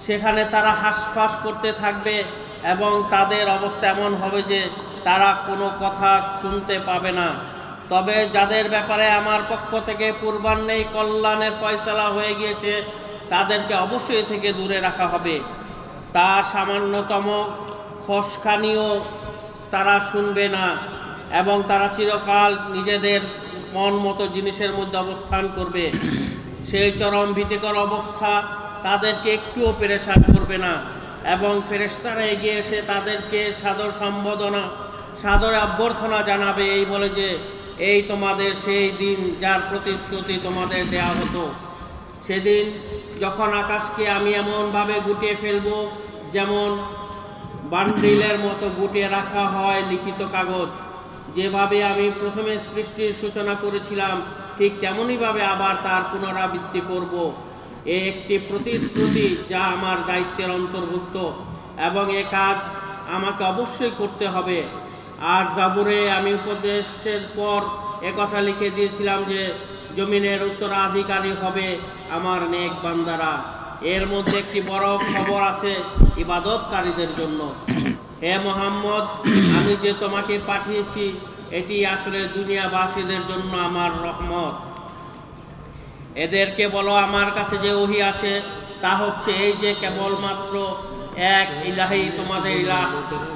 সেখানে তারা হাঁসফাঁস করতে থাকবে এবং তাদের অবস্থা এমন হবে যে তারা কোনো কথা শুনতে পাবে না। তবে যাদের ব্যাপারে আমার পক্ষ থেকে পূর্বাহ্নেই কল্যাণের ফয়সালা হয়ে গিয়েছে তাদেরকে অবশ্যই থেকে দূরে রাখা হবে। তা সামান্যতম খসখানিও তারা শুনবে না এবং তারা চিরকাল নিজেদের মন মতো জিনিসের মধ্যে অবস্থান করবে। সেই চরম ভীতিকর অবস্থা তাদেরকে একটুও পেরেশান করবে না এবং ফেরেশতারা এগিয়ে এসে তাদেরকে সাদর অভ্যর্থনা জানাবে, এই বলে যে এই তোমাদের সেই দিন যার প্রতিশ্রুতি তোমাদের দেয়া হতো। সেদিন যখন আকাশকে আমি এমনভাবে গুটিয়ে ফেলবো যেমন বান্ডিলের মতো গুটিয়ে রাখা হয় লিখিত কাগজ, যেভাবে আমি প্রথমে সৃষ্টির সূচনা করেছিলাম ঠিক তেমনইভাবে আবার তার পুনরাবৃত্তি করব। এ একটি প্রতিশ্রুতি যা আমার দায়িত্বের অন্তর্ভুক্ত এবং এ কাজ আমাকে অবশ্যই করতে হবে। আর জাবুরে আমি উপদেশের পর একথা লিখে দিয়েছিলাম যে জমিনের উত্তরাধিকারী হবে আমার নেক বান্দারা। এর মধ্যে একটি বড় খবর আছে ইবাদতকারীদের জন্য। হে মুহাম্মদ, আমি যে তোমাকে পাঠিয়েছি এটি আসলে দুনিয়াবাসীদের জন্য আমার রহমত। এদেরকে বলো আমার কাছে যে ওহী আসে তা হচ্ছে এই যে কেবলমাত্র এক ইলাহি তোমাদের ইলাহ।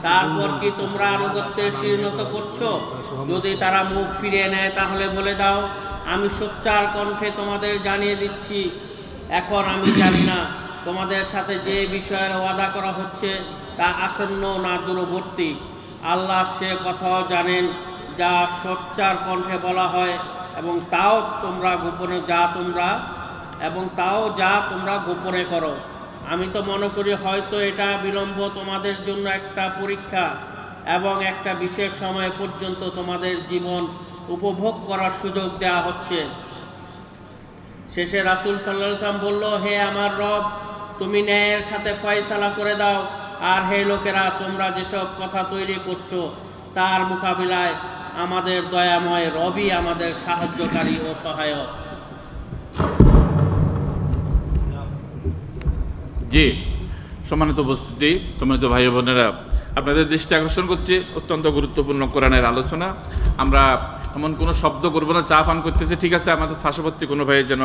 তারপর কি তোমরা আনুগত্যের শীর্ণত করছো? যদি তারা মুখ ফিরিয়ে নেয় তাহলে বলে দাও, আমি সোচ্চার কণ্ঠে তোমাদের জানিয়ে দিচ্ছি, এখন আমি জানি না তোমাদের সাথে যে বিষয়ের ওয়াদা করা হচ্ছে তা আসন্ন না দূরবর্তী। আল্লাহ সে কথাও জানেন যা সোচ্চার কণ্ঠে বলা হয় এবং তাও যা তোমরা গোপনে করো। আমি তো মনে করি হয়তো এটা বিলম্ব তোমাদের জন্য একটা পরীক্ষা এবং একটা বিশেষ সময় পর্যন্ত তোমাদের জীবন উপভোগ করার সুযোগ দেওয়া হচ্ছে। শেষে রাসূল সাল্লাল্লাহু আলাইহি ওয়াসাল্লাম বলল, হে আমার রব, তুমি ন্যায়ের সাথে ফয়সালা করে দাও। আর হে লোকেরা, তোমরা যেসব কথা তৈরি করছো তার মোকাবিলায় আমাদের দয়াময় রবই আমাদের সাহায্যকারী ও সহায়ক। জি, সম্মানিত উপস্থিতি, সম্মানিত ভাই বোনেরা, আপনাদের দৃষ্টি আকর্ষণ করছি অত্যন্ত গুরুত্বপূর্ণ কোরআনের আলোচনা। আমরা এমন কোনো শব্দ করবো না, চা পান করতেছে, ঠিক আছে, আমাদের পার্শ্ববর্তী কোনো ভাই যেন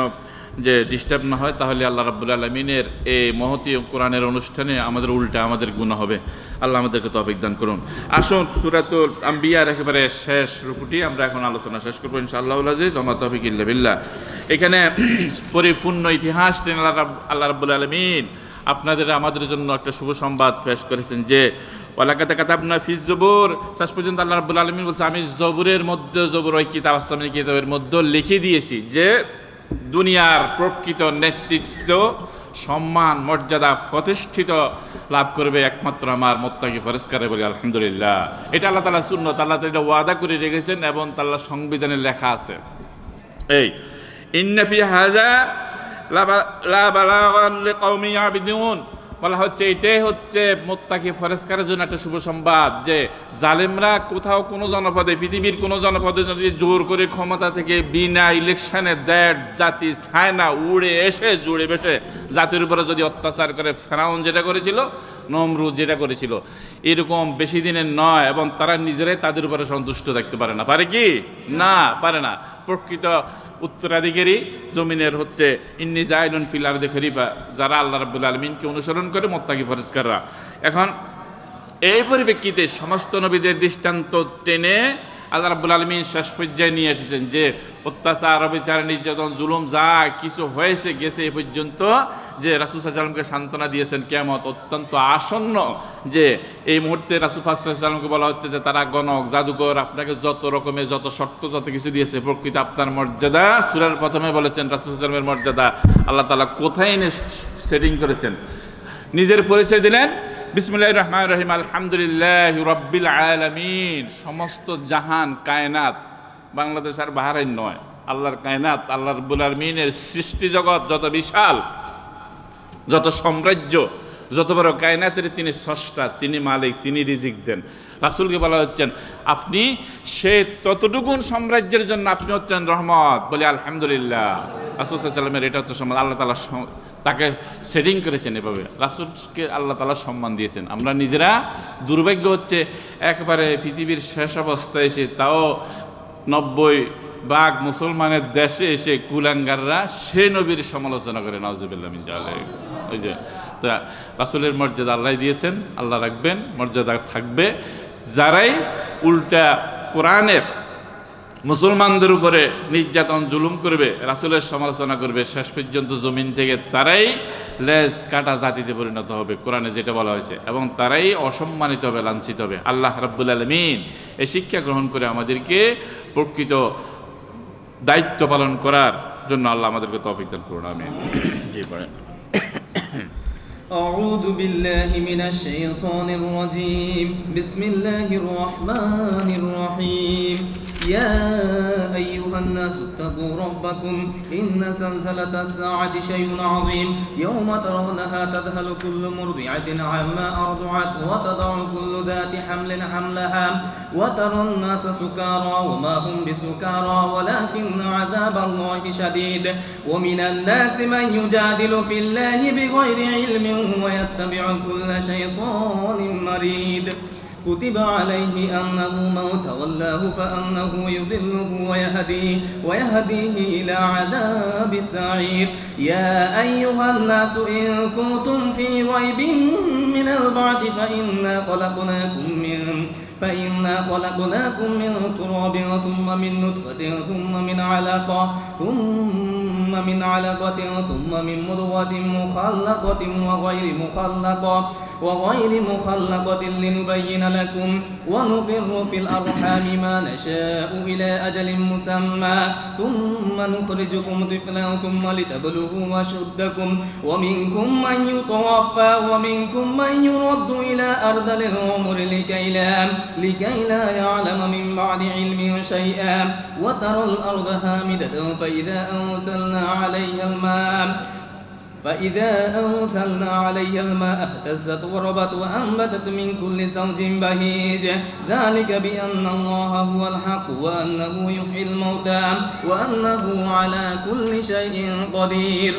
যে ডিস্টার্ব না হয়, তাহলে আল্লাহ রাব্বুল আলামিনের এই মহতী কোরআনের অনুষ্ঠানে আমাদের উল্টা আমাদের গুনাহ হবে। আল্লাহ আমাদেরকে তৌফিক দান করুন। আসুন সূরাতুল আম্বিয়ার একেবারে শেষ রূপটি আমরা এখন আলোচনা শেষ করবো ইনশাআল্লাহুল আজিজ। ওয়া মা তৌফিক ইল্লা বিল্লাহ। এখানে পরিপূর্ণ ইতিহাস আল্লাহ রাব্বুল আলামিন আপনাদের আমাদের জন্য একটা শুভ সংবাদ পেশ করেছেন যে ওয়ালাকাদ কাতাবনা ফিজ জবুর। শেষ পর্যন্ত আল্লাহ রাব্বুল আলামিন বলছে, আমি জবুরের মধ্যে, জবুর ওই কিতাব আসমানী কিতাবের মধ্যে লিখে দিয়েছি যে দুনিয়ার প্রকৃত নেতৃত্ব, সম্মান, মর্যাদা, প্রতিষ্ঠিত লাভ করবে একমাত্র আমার মুত্তাকি ফরেজগারে। বলি আলহামদুলিল্লাহ। এটা আল্লাহ তাআলার সুন্নাত, আল্লাহ তাআলা ওয়াদা করে রেখেছেন এবং আল্লাহর সংবিধানে লেখা আছে। এই ইন্না ফি হাযা লা বালাগান লিকাওমি ইয়াবিদুন, বলা হচ্ছে এটাই হচ্ছে মুত্তাকি ফরেজগারের জন্য একটা শুভ সংবাদ যে জালেমরা কোথাও কোনো জনপদে, পৃথিবীর কোনো জনপদে যদি জোর করে ক্ষমতা থেকে বিনা ইলেকশনে দেড় জাতি ছায় না উড়ে এসে জুড়ে বসে জাতির উপরে যদি অত্যাচার করে, ফেরাউন যেটা করেছিল, নমরুদ যেটা করেছিল, এরকম বেশি দিনের নয়। এবং তারা নিজেরাই তাদের উপরে সন্তুষ্ট থাকতে পারে না। পারে কি? না, পারে না। প্রকৃত উত্তরাধিকারী জমিনের হচ্ছে ইন্নী জাইলুন ফিল আরদি খলিফা, যারা আল্লাহ রাব্বুল আলামিনকে অনুসরণ করে মুত্তাকি ফরেজগাররা। এখন এই পরিপ্রেক্ষিতে সমস্ত নবীদের দৃষ্টান্ত টেনে আল্লাহ রাব্বুল আলামিন শেষ পর্যায়ে নিয়ে এসেছেন যে অত্যাচার, অবিচার, নির্যাতন, জুলুম যা কিছু হয়েছে গেছে এ পর্যন্ত, যে রাসূল সাল্লাল্লাহু আলাইহি ওয়াসাল্লামকে সান্ত্বনা দিয়েছেন কিয়ামত অত্যন্ত আসন্ন। যে এই মুহূর্তে রাসূল সাল্লাল্লাহু আলাইহি ওয়াসাল্লামকে বলা হচ্ছে যে তারা গণক, জাদুকর, আপনাকে যত রকমের যত শর্ত যত কিছু দিয়েছে, প্রকৃত আপনার মর্যাদা সূরার প্রথমে বলেছেন রাসূল সাল্লাল্লাহু আলাইহি ওয়াসাল্লামের মর্যাদা আল্লাহ তাআলা কোথায় এনে সেটিং করেছেন। নিজের পরিচয় দিলেন, বিসমিল্লাহির রহমানির রহিম, আলহামদুলিল্লাহি রাব্বিল আলামিন। সমস্ত জাহান, কায়নাত, বাংলাদেশ আর বাহারাইন নয়, আল্লাহর কায়নাত, আল্লাহ রাব্বুল আলামিনের সৃষ্টি জগৎ যত বিশাল, যত সাম্রাজ্য, যত বড় কায়নাতের তিনি স্রষ্টা, তিনি মালিক, তিনি রিজিক দেন। রাসূলকে বলা হচ্ছেন আপনি সে ততটুকুন সাম্রাজ্যের জন্য আপনি হচ্ছেন রহমত। বলি আলহামদুলিল্লাহ। রাসূল সাল্লাল্লাহু আলাইহি ওয়াসাল্লামের এটা হচ্ছে সম্মান। আল্লাহ তাআলা তাকে সেটিং করেছেন এভাবে, রাসূলকে আল্লাহ তাআলা সম্মান দিয়েছেন। আমরা নিজেরা দুর্ভাগ্য হচ্ছে একবারে পৃথিবীর শেষ অবস্থায় এসে, তাও 90% মুসলমানের দেশে এসে কুলাঙ্গাররা সে নবীর সমালোচনা করে, নাউজুবিল্লাহ মিন যালিক। ওই যে তা রাসূলের মর্যাদা আল্লাহ দিয়েছেন, আল্লাহ রাখবেন, মর্যাদা থাকবে। যারাই উল্টা কোরআনের মুসলমানদের উপরে নির্যাতন জুলুম করবে, রাসূলের সমালোচনা করবে, শেষ পর্যন্ত জমিন থেকে তারাই লেজ কাটা জাতিতে পরিণত হবে, কোরআনে যেটা বলা হয়েছে, এবং তারাই অসম্মানিত হবে, লাঞ্ছিত হবে। আল্লাহ রাব্বুল আলামিন এই শিক্ষা গ্রহণ করে আমাদেরকে প্রকৃত দায়িত্ব পালন করার জন্য আল্লাহ আমাদেরকে তৌফিক দান করুন। আমিন। জি পড়েন। أعوذ بالله من الشيطان الرجيم بسم الله الرحمن الرحيم يا أيها الناس اتقوا ربكم إن زلزلة الساعة شيء عظيم يوم ترونها تذهل كل مرضعة عما أرضعت وتضع كل ذات حمل حملها وترى الناس سكارى وما هم بسكارى ولكن عذاب الله شديد ومن الناس من يجادل في الله بغير علم ويتبع كل شيطان مريد كتب عليه أنه من تولاه فأنه يضله ويهديه إلى عذاب السعير يا أيها الناس إن كنتم في ريب من البعث فإنا خلقناكم من تراب ثم من نطفة ثم من علقة ثم من مضغة مخلقة وغير مخلقة لنبين لكم ونقر في الأرحام ما نشاء إلى أجل مسمى ثم نخرجكم طفلا ثم لتبلغوا أشدكم ومنكم من يتوفى ومنكم من يرد إلى أرذل العمر لكي لا يعلم من بعد علم شيئا وترى الأرض هامدة فإذا أنزلنا عليها الماء اهتزت وربت وأنبتت من كل زوج بهيج ذلك بأن الله هو الحق وأنه يحيي الموتى وأنه على كل شيء قدير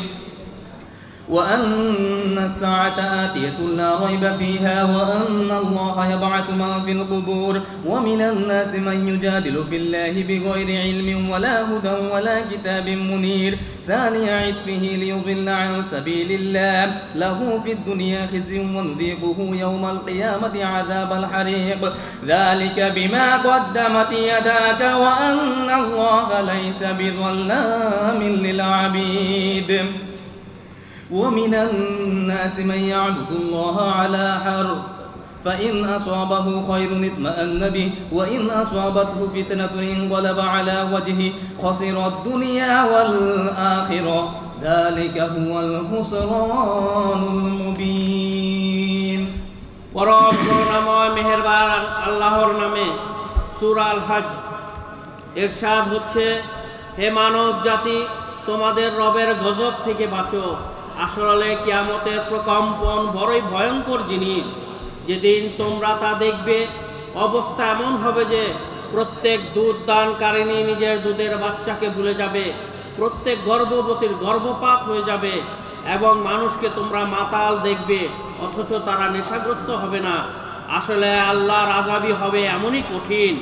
وأن الساعة آتية لا ريب فيها وأن الله يبعث من في القبور ومن الناس من يجادل في الله بغير علم ولا هدى ولا كتاب منير ثاني عطفه ليضل عن سبيل الله له في الدنيا خزي ونذيقه يوم القيامة عذاب الحريق ذلك بما قدمت يداك وأن الله ليس بظلام للعبيد ومن الناس من يعبد الله على حرف فإن أصابه خير اطمأن به وإن أصابته فتنة انقلب على وجهه خسر الدنيا والآخرة ذلك هو الخسران المبين পরম করুণাময় মেহেরবান আল্লাহর নামে সূরা আল হজ ইরশাদ হচ্ছে হে মানব জাতি তোমাদের রবের গজব থেকে বাঁচো আসলে কিয়ামতের প্রকম্পন বড়ই ভয়ঙ্কর জিনিস যেদিন তোমরা তা দেখবে অবস্থা এমন হবে যে প্রত্যেক দুধ দানকারিণী নিজের দুধের বাচ্চাকে ভুলে যাবে প্রত্যেক গর্ভবতীর গর্ভপাত হয়ে যাবে এবং মানুষকে তোমরা মাতাল দেখবে অথচ তারা নেশাগ্রস্ত হবে না আসলে আল্লাহর আযাবই হবে এমনই কঠিন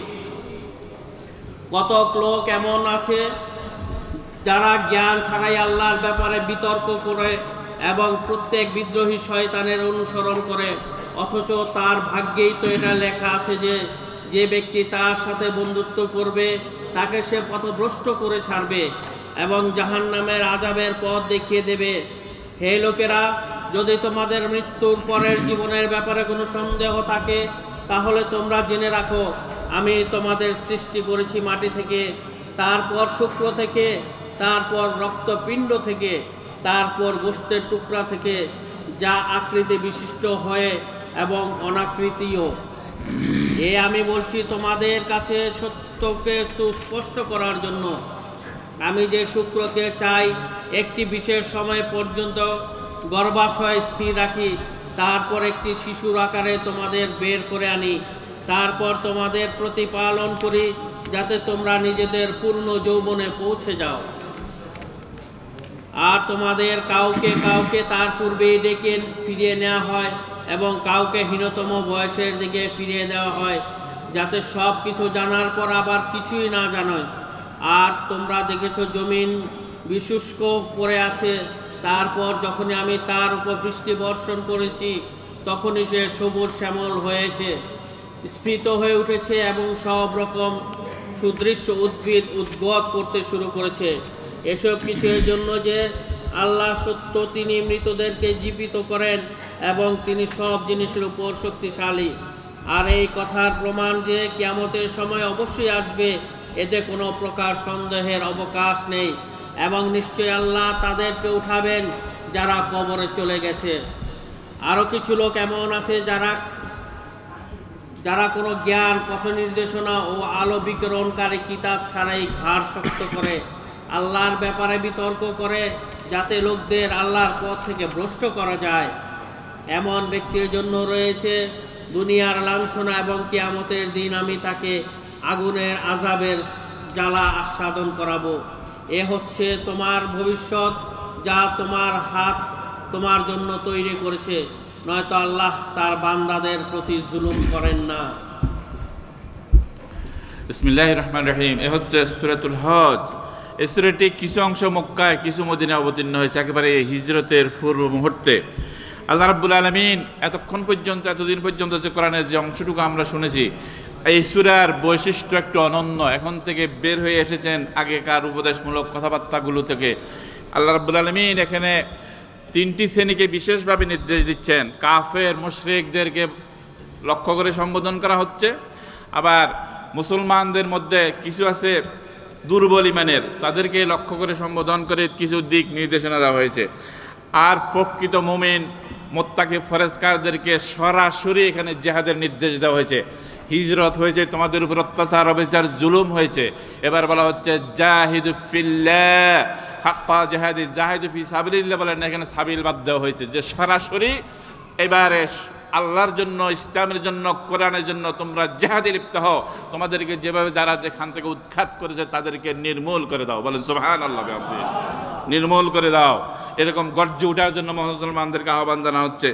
কতক লোক এমন আছে যারা জ্ঞান ছাড়াই আল্লাহর ব্যাপারে বিতর্ক করে এবং প্রত্যেক বিদ্রোহী শয়তানের অনুসরণ করে অথচ তার ভাগ্যেই তো এটা লেখা আছে যে ব্যক্তি তার সাথে বন্ধুত্ব করবে তাকে সে পথভ্রষ্ট করে ছাড়বে এবং জাহান্নামের আযাবের পথ দেখিয়ে দেবে হে লোকেরা যদি তোমাদের মৃত্যুর পরের জীবনের ব্যাপারে কোনো সন্দেহ থাকে তাহলে তোমরা জেনে রাখো আমি তোমাদের সৃষ্টি করেছি মাটি থেকে তারপর শুক্র থেকে তারপর রক্তপিণ্ড থেকে তারপর গোশতের টুকরা থেকে যা আকৃতি বিশিষ্ট হয় এবং অনাকৃতিও আমি বলছি তোমাদের কাছে সত্যকে সুস্পষ্ট করার জন্য আমি যে শুক্রকে চাই একটি বিশেষ সময় পর্যন্ত গর্ভাশয় স্থির রাখি তারপর একটি শিশুর আকারে তোমাদের বের করে আনি তারপর তোমাদের প্রতিপালন করি যাতে তোমরা নিজেদের পূর্ণ যৌবনে পৌঁছে যাও আর তোমাদের কাউকে কাউকে তার পূর্বেই ডেকে ফিরিয়ে নেওয়া হয় এবং কাউকে হীনতম বয়সের দিকে ফিরিয়ে দেওয়া হয় যাতে সব কিছু জানার পর আবার কিছুই না জানো আর তোমরা দেখেছো জমিন বিশুষ্ক পড়ে আছে তারপর যখনই আমি তার উপর বৃষ্টি বর্ষণ করেছি তখনই সে সবুজ শ্যামল হয়েছে স্ফীত হয়ে উঠেছে এবং সব রকম সুদৃশ্য উদ্ভিদ উদ্গত করতে শুরু করেছে এসব কিছু এর জন্য যে আল্লাহ সত্য তিনি মৃতদেরকে জীবিত করেন এবং তিনি সব জিনিসের উপর শক্তিশালী আর এই কথার প্রমাণ যে কিয়ামতের সময় অবশ্যই আসবে এতে কোনো প্রকার সন্দেহের অবকাশ নেই এবং নিশ্চয়ই আল্লাহ তাদেরকে উঠাবেন যারা কবরে চলে গেছে আরো কিছু লোক এমন আছে যারা কোনো জ্ঞান, পথ নির্দেশনা ও আলো বিকিরণকারী কিতাব ছাড়াই ঘাড় শক্ত করে আল্লাহর ব্যাপারে বিতর্ক করে, যাতে লোকদের আল্লাহর পথ থেকে ভ্রষ্ট করা যায়। এমন ব্যক্তির জন্য রয়েছে দুনিয়ার লাঞ্ছনা, এবং কিয়ামতের দিন আমি তাকে আগুনের আযাবের জ্বালা আস্বাদন করাবো। এ হচ্ছে তোমার ভবিষ্যৎ, যা তোমার হাত তোমার জন্য তৈরি করেছে, নয়তো আল্লাহ তার বান্দাদের প্রতি জুলুম করেন না। বিসমিল্লাহির রহমানির রহিম। এ হচ্ছে সূরাতুল হজ। এই সূরাটি কিছু অংশ মক্কায়, কিছু মদিনায় অবতীর্ণ হয়েছে একেবারে হিজরতের পূর্ব মুহূর্তে। আল্লাহ রাব্বুল আলামিন এতদিন পর্যন্ত যে কোরআনের যে অংশটুকু আমরা শুনেছি, এই সূরার বৈশিষ্ট্য একটু অনন্য। এখন থেকে বের হয়ে এসেছেন আগেকার উপদেশমূলক কথাবার্তাগুলো থেকে। আল্লাহ রাব্বুল আলামিন এখানে তিনটি শ্রেণীকে বিশেষভাবে নির্দেশ দিচ্ছেন। কাফের মুশরিকদেরকে লক্ষ্য করে সম্বোধন করা হচ্ছে, আবার মুসলমানদের মধ্যে কিছু আছে দুর্বল ইমানের, তাদেরকে লক্ষ্য করে সম্বোধন করে কিছু দিক নির্দেশনা দেওয়া হয়েছে। আর প্রকৃত মুমিন মুত্তাকি ফরেজকারদেরকে সরাসরি এখানে জিহাদের নির্দেশ দেওয়া হয়েছে। হিজরত হয়েছে, তোমাদের উপর অত্যাচার, অবিচার, জুলুম হয়েছে। এবার বলা হচ্ছে জাহিদু ফিল্লাহ হাক্কা জিহাদি, জাহিদু ফি সাবিলিল্লাহ বলেন না, এখানে সাবিল বাদ দেওয়া হয়েছে, যে সরাসরি এবারে আল্লাহর জন্য, ইসলামের জন্য, কোরআনের জন্য তোমরা জিহাদে লিপ্ত হও। তোমাদেরকে যেভাবে যারা যেখান থেকে উৎখাত করেছে তাদেরকে নির্মূল করে দাও। বলেন সুবহানাল্লাহ, নির্মূল করে দাও। এরকম গর্জে ওঠার জন্য মুসলমানদেরকে আহ্বান জানা হচ্ছে।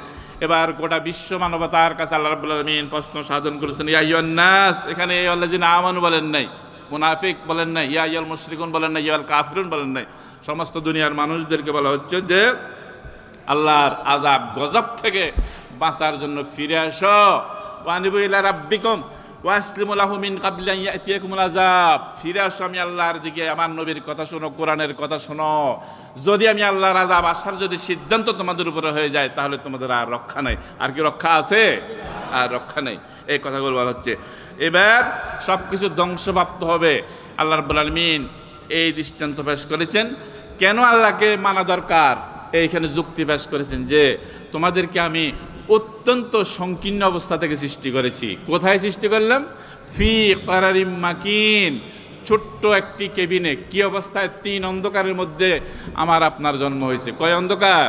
এবার গোটা বিশ্ব মানবতার কাছে আল্লাহ রাব্বুল আলামিন প্রশ্ন সাধন করেছেন। ইয়া আইয়ুহান নাস, এখানে ইয়া আল্লাযিনা আমানু বলেন নাই, মুনাফিক বলেন নাই, ইয়া আইয়ুহাল মুশরিকুন বলেন নাই, ইয়া আল কাফিরুন বলেন নাই। সমস্ত দুনিয়ার মানুষদেরকে বলা হচ্ছে যে আল্লাহর আযাব গজব থেকে বাঁচার জন্য ফিরে আসো। ওয়ানিবু ইলা রাব্বিকুম ওয়াসলিমু লাহু মিন ক্বাবলি আন ইয়াতিয়াকুমুল আযাব। ফিরে আসো আমি আল্লাহর দিকে, আমার নবীর কথা শোনো, কোরআনের কথা শোনো। যদি আমি আল্লাহর আযাব আসার যদি সিদ্ধান্ত তোমাদের উপরে হয়ে যায়, তাহলে তোমাদের আর রক্ষা নাই। আর কি রক্ষা আছে? আর রক্ষা নেই। এই কথাগুলো বলা হচ্ছে। এবার সব কিছু ধ্বংসপ্রাপ্ত হবে। আল্লাহ রাব্বুল আলামিন এই দৃষ্টান্ত পেশ করেছেন কেন আল্লাহকে মানা দরকার। এইখানে যুক্তি পেশ করেছেন যে তোমাদেরকে আমি অত্যন্ত সংকীর্ণ অবস্থা থেকে সৃষ্টি করেছি। কোথায় সৃষ্টি করলাম? ফি কারারিম মাকিন, ছোট্ট একটি কেবিনে। কি অবস্থায়? 3 অন্ধকারের মধ্যে আমার আপনার জন্ম হয়েছে। কয় অন্ধকার?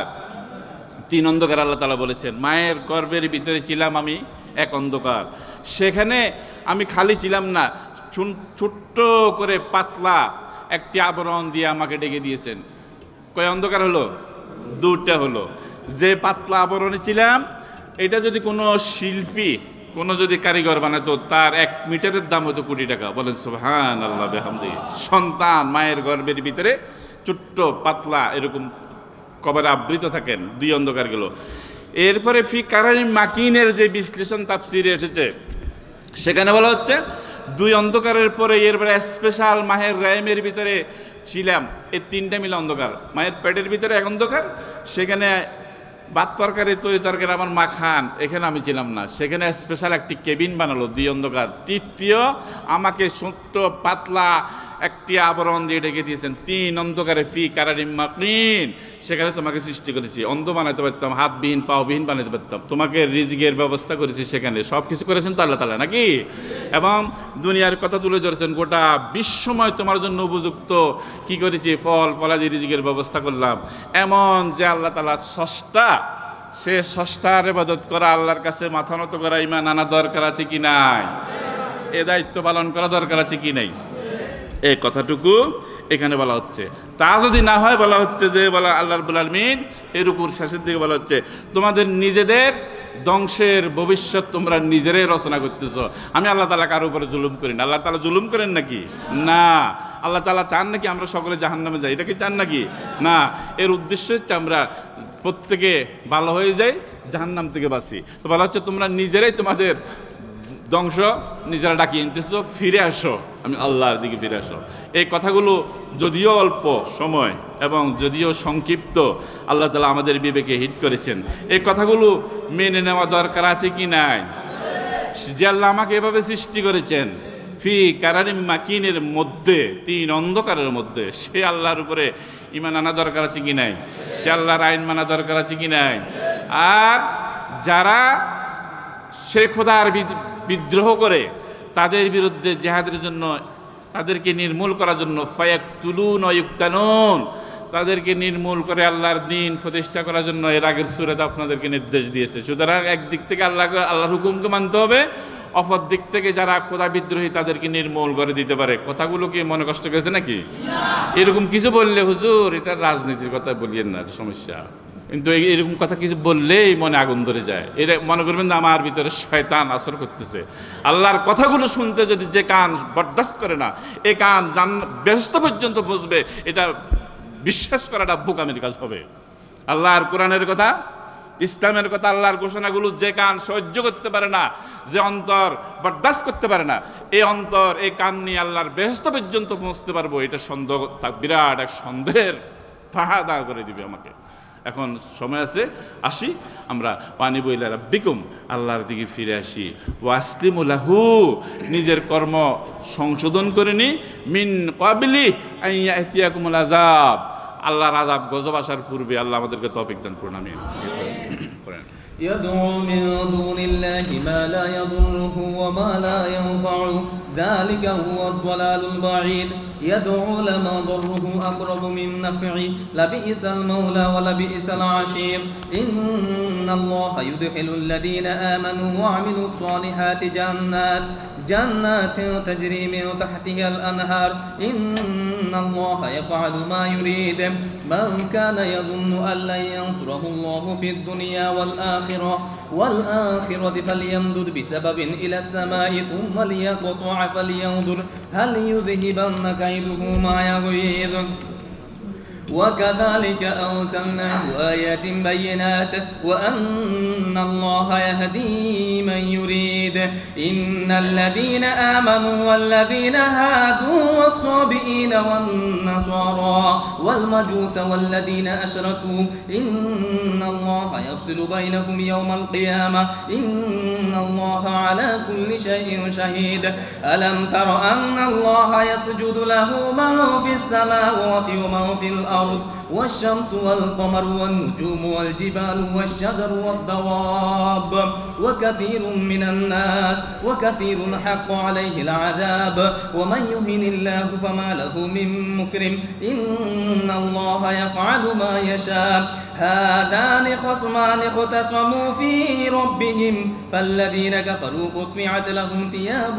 3 অন্ধকার। আল্লাহ তাআলা বলেছেন মায়ের গর্ভের ভিতরে ছিলাম আমি এক অন্ধকার, সেখানে আমি খালি ছিলাম না, ছোট্ট করে পাতলা একটি আবরণ দিয়ে আমাকে ডেকে দিয়েছেন। কয় অন্ধকার হলো? 2টা হলো। যে পাতলা আবরণে ছিলাম, এটা যদি কোনো শিল্পী, কোনো যদি কারিগর বানাতো, তার 1 মিটারের দাম হতো কোটি টাকা। বলেন সুবহানাল্লাহ বিহামদিহি। সন্তান মায়ের গর্ভের ভিতরে ছোট্ট পাতলা এরকম কবরে আবৃত থাকেন, 2 অন্ধকার গেল। এরপরে ফি কারারিম মাকিনের যে বিশ্লেষণ তাফসিরে এসেছে, সেখানে বলা হচ্ছে 2 অন্ধকারের পরে এরপরে স্পেশাল মাহের রাইমের ভিতরে ছিলাম। এই 3টা মিলে অন্ধকার। মায়ের পেটের ভিতরে 1 অন্ধকার, সেখানে ভাত তরকারি, তরি তরকারি আমার মা খান, এখানে আমি ছিলাম না। সেখানে স্পেশাল একটি কেবিন বানালো, 2 অন্ধকার। তৃতীয় আমাকে ছোট্ট পাতলা একটি আবরণ দিয়ে ডেকে দিয়েছেন। 3 অন্ধকারে ফি কারারিম মাকিন, সেখানে তোমাকে সৃষ্টি করেছি। অন্ধ বানাতে পারতাম, হাতবিহীন পাওবিহীন বানাতে পারতাম, তোমাকে রিজিকের ব্যবস্থা করেছি। সেখানে সব কিছু করেছেন তো আল্লাহ তাআলা, নাকি? এবং দুনিয়ার কথা তুলে ধরেছেন, গোটা বিশ্বময় তোমার জন্য উপযুক্ত কি করেছি? ফল ফলাদি রিজিকের ব্যবস্থা করলাম। এমন যে আল্লাহ তাআলা স্রষ্টা, সে স্রষ্টার ইবাদত করা, আল্লাহর কাছে মাথা নত করা, ঈমান আনা দরকার আছে কি নাই? এ দায়িত্ব পালন করা দরকার আছে কি নাই? এই কথাটুকু এখানে বলা হচ্ছে। তা যদি না হয়, বলা হচ্ছে যে বলা আল্লাহ রাব্বুল আলামিন এর উপর শেষের দিকে বলা হচ্ছে তোমাদের নিজেদের ধ্বংসের ভবিষ্যৎ তোমরা নিজেরাই রচনা করতেছ। আমি আল্লাহ তাআলা কারো উপরে জুলুম করি না। আল্লাহ তাআলা জুলুম করেন নাকি? না। আল্লাহ তাআলা চান নাকি আমরা সকলে জাহান্নামে যাই? এটা কি চান নাকি? না। এর উদ্দেশ্য হচ্ছে আমরা প্রত্যেকে ভালো হয়ে যাই, জাহান্নাম থেকে বাঁচি। তো বলা হচ্ছে তোমরা নিজেরাই তোমাদের ধ্বংস নিজেরা ডাকিয়ে নিতেছো, ফিরে আসো, আমি আল্লাহর দিকে ফিরে আসো। এই কথাগুলো যদিও অল্প সময় এবং যদিও সংক্ষিপ্ত, আল্লাহ তাআলা আমাদের বিবেকে হিট করেছেন। এই কথাগুলো মেনে নেওয়া দরকার আছে কি নাই? যে আল্লাহ আমাকে এভাবে সৃষ্টি করেছেন ফি কারারিম মাকিনের মধ্যে, 3 অন্ধকারের মধ্যে, সে আল্লাহর উপরে ঈমান আনা দরকার আছে কি নাই? সে আল্লাহর আইন মানা দরকার আছে কি নাই? আর যারা সেই খোদার বিদ্রোহ করে তাদের বিরুদ্ধে জিহাদের জন্য, তাদেরকে নির্মূল করার জন্য ফায়াকতুলুন ওয়া ইউকতালুন, তাদেরকে নির্মূল করে আল্লাহর দ্বীন প্রতিষ্ঠা করার জন্য এর আগের সূরাতে আপনাদেরকে নির্দেশ দিয়েছে। সুতরাং একদিক থেকে আল্লাহর হুকুমকে মানতে হবে, অপর দিক থেকে যারা খোদা বিদ্রোহী তাদেরকে নির্মূল করে দিতে পারে। কথাগুলো কি মনে কষ্ট গেছে নাকি? এরকম কিছু বললে হুজুর এটা রাজনীতির কথা বলিয়েন না, সমস্যা। কিন্তু এরকম কথা কিছু বললেই মনে আগুন ধরে যায়। এটা মনে করবেন না আমার ভিতরে শয়তান আসর করতেছে। আল্লাহর কথাগুলো শুনতে যদি যে কান বরদাস্ত করে না, এই কান ব্যস্ত পর্যন্ত বুঝবে, এটা বিশ্বাস করাটা বোকামির কাজ হবে। আল্লাহর কোরআনের কথা, ইসলামের কথা, আল্লাহর ঘোষণাগুলো যে কান সহ্য করতে পারে না, যে অন্তর বরদাস্ত করতে পারে না, এই অন্তর এই কান নিয়ে আল্লাহর বেহেশত পর্যন্ত পৌঁছতে পারবো, এটা সন্দেহ, বিরাট এক সন্দেহের পাহাড় দাঁড় করে দিবে আমাকে। এখন সময় আছে, আসি আমরা ওয়ানিবু ইলা রাব্বিকুম, আল্লাহর দিকে ফিরে আসি। ওয়াসলিমু লাহু, নিজের কর্ম সংশোধন করে নি, মিন ক্বাবলি আন ইয়াতিয়াকুমুল আযাব, আল্লাহর আযাব গজব আসার পূর্বে আল্লাহ আমাদেরকে তৌফিক দান করুন, আমিন। يدعو من دون الله ما لا يضره وما لا ينفعه ذلك هو الضلال البعيد يدعو لمن ضره أقرب من نفعه لبئس المولى ولبئس العشير إن الله يدخل الذين آمنوا وعملوا الصالحات جنات تجري من تحتها الأنهار إن الله يفعل ما يريد من كان يظن أن لن ينصره الله في الدنيا والآخرة فليمدد بسبب إلى السماء ثم ليقطع فلينظر هل يذهبن كيده ما يغيظ وكذلك أرسلناه آيات بينات وأن الله يهدي من يريد إن الذين آمنوا والذين هادوا والصابئين والنصارى والمجوس والذين أشركوا إن الله يفصل بينهم يوم القيامة إن الله على كل شيء شهيد ألم تر أن الله يسجد له من في السماوات ومن في الأرض والشمس والقمر والنجوم والجبال والشجر والدواب وكثير من الناس وكثير حق عليه العذاب ومن يهن الله فما له من مكرم إن الله يفعل ما يشاء هذان خصمان اختصموا في ربهم فالذين كفروا قطعت لهم ثياب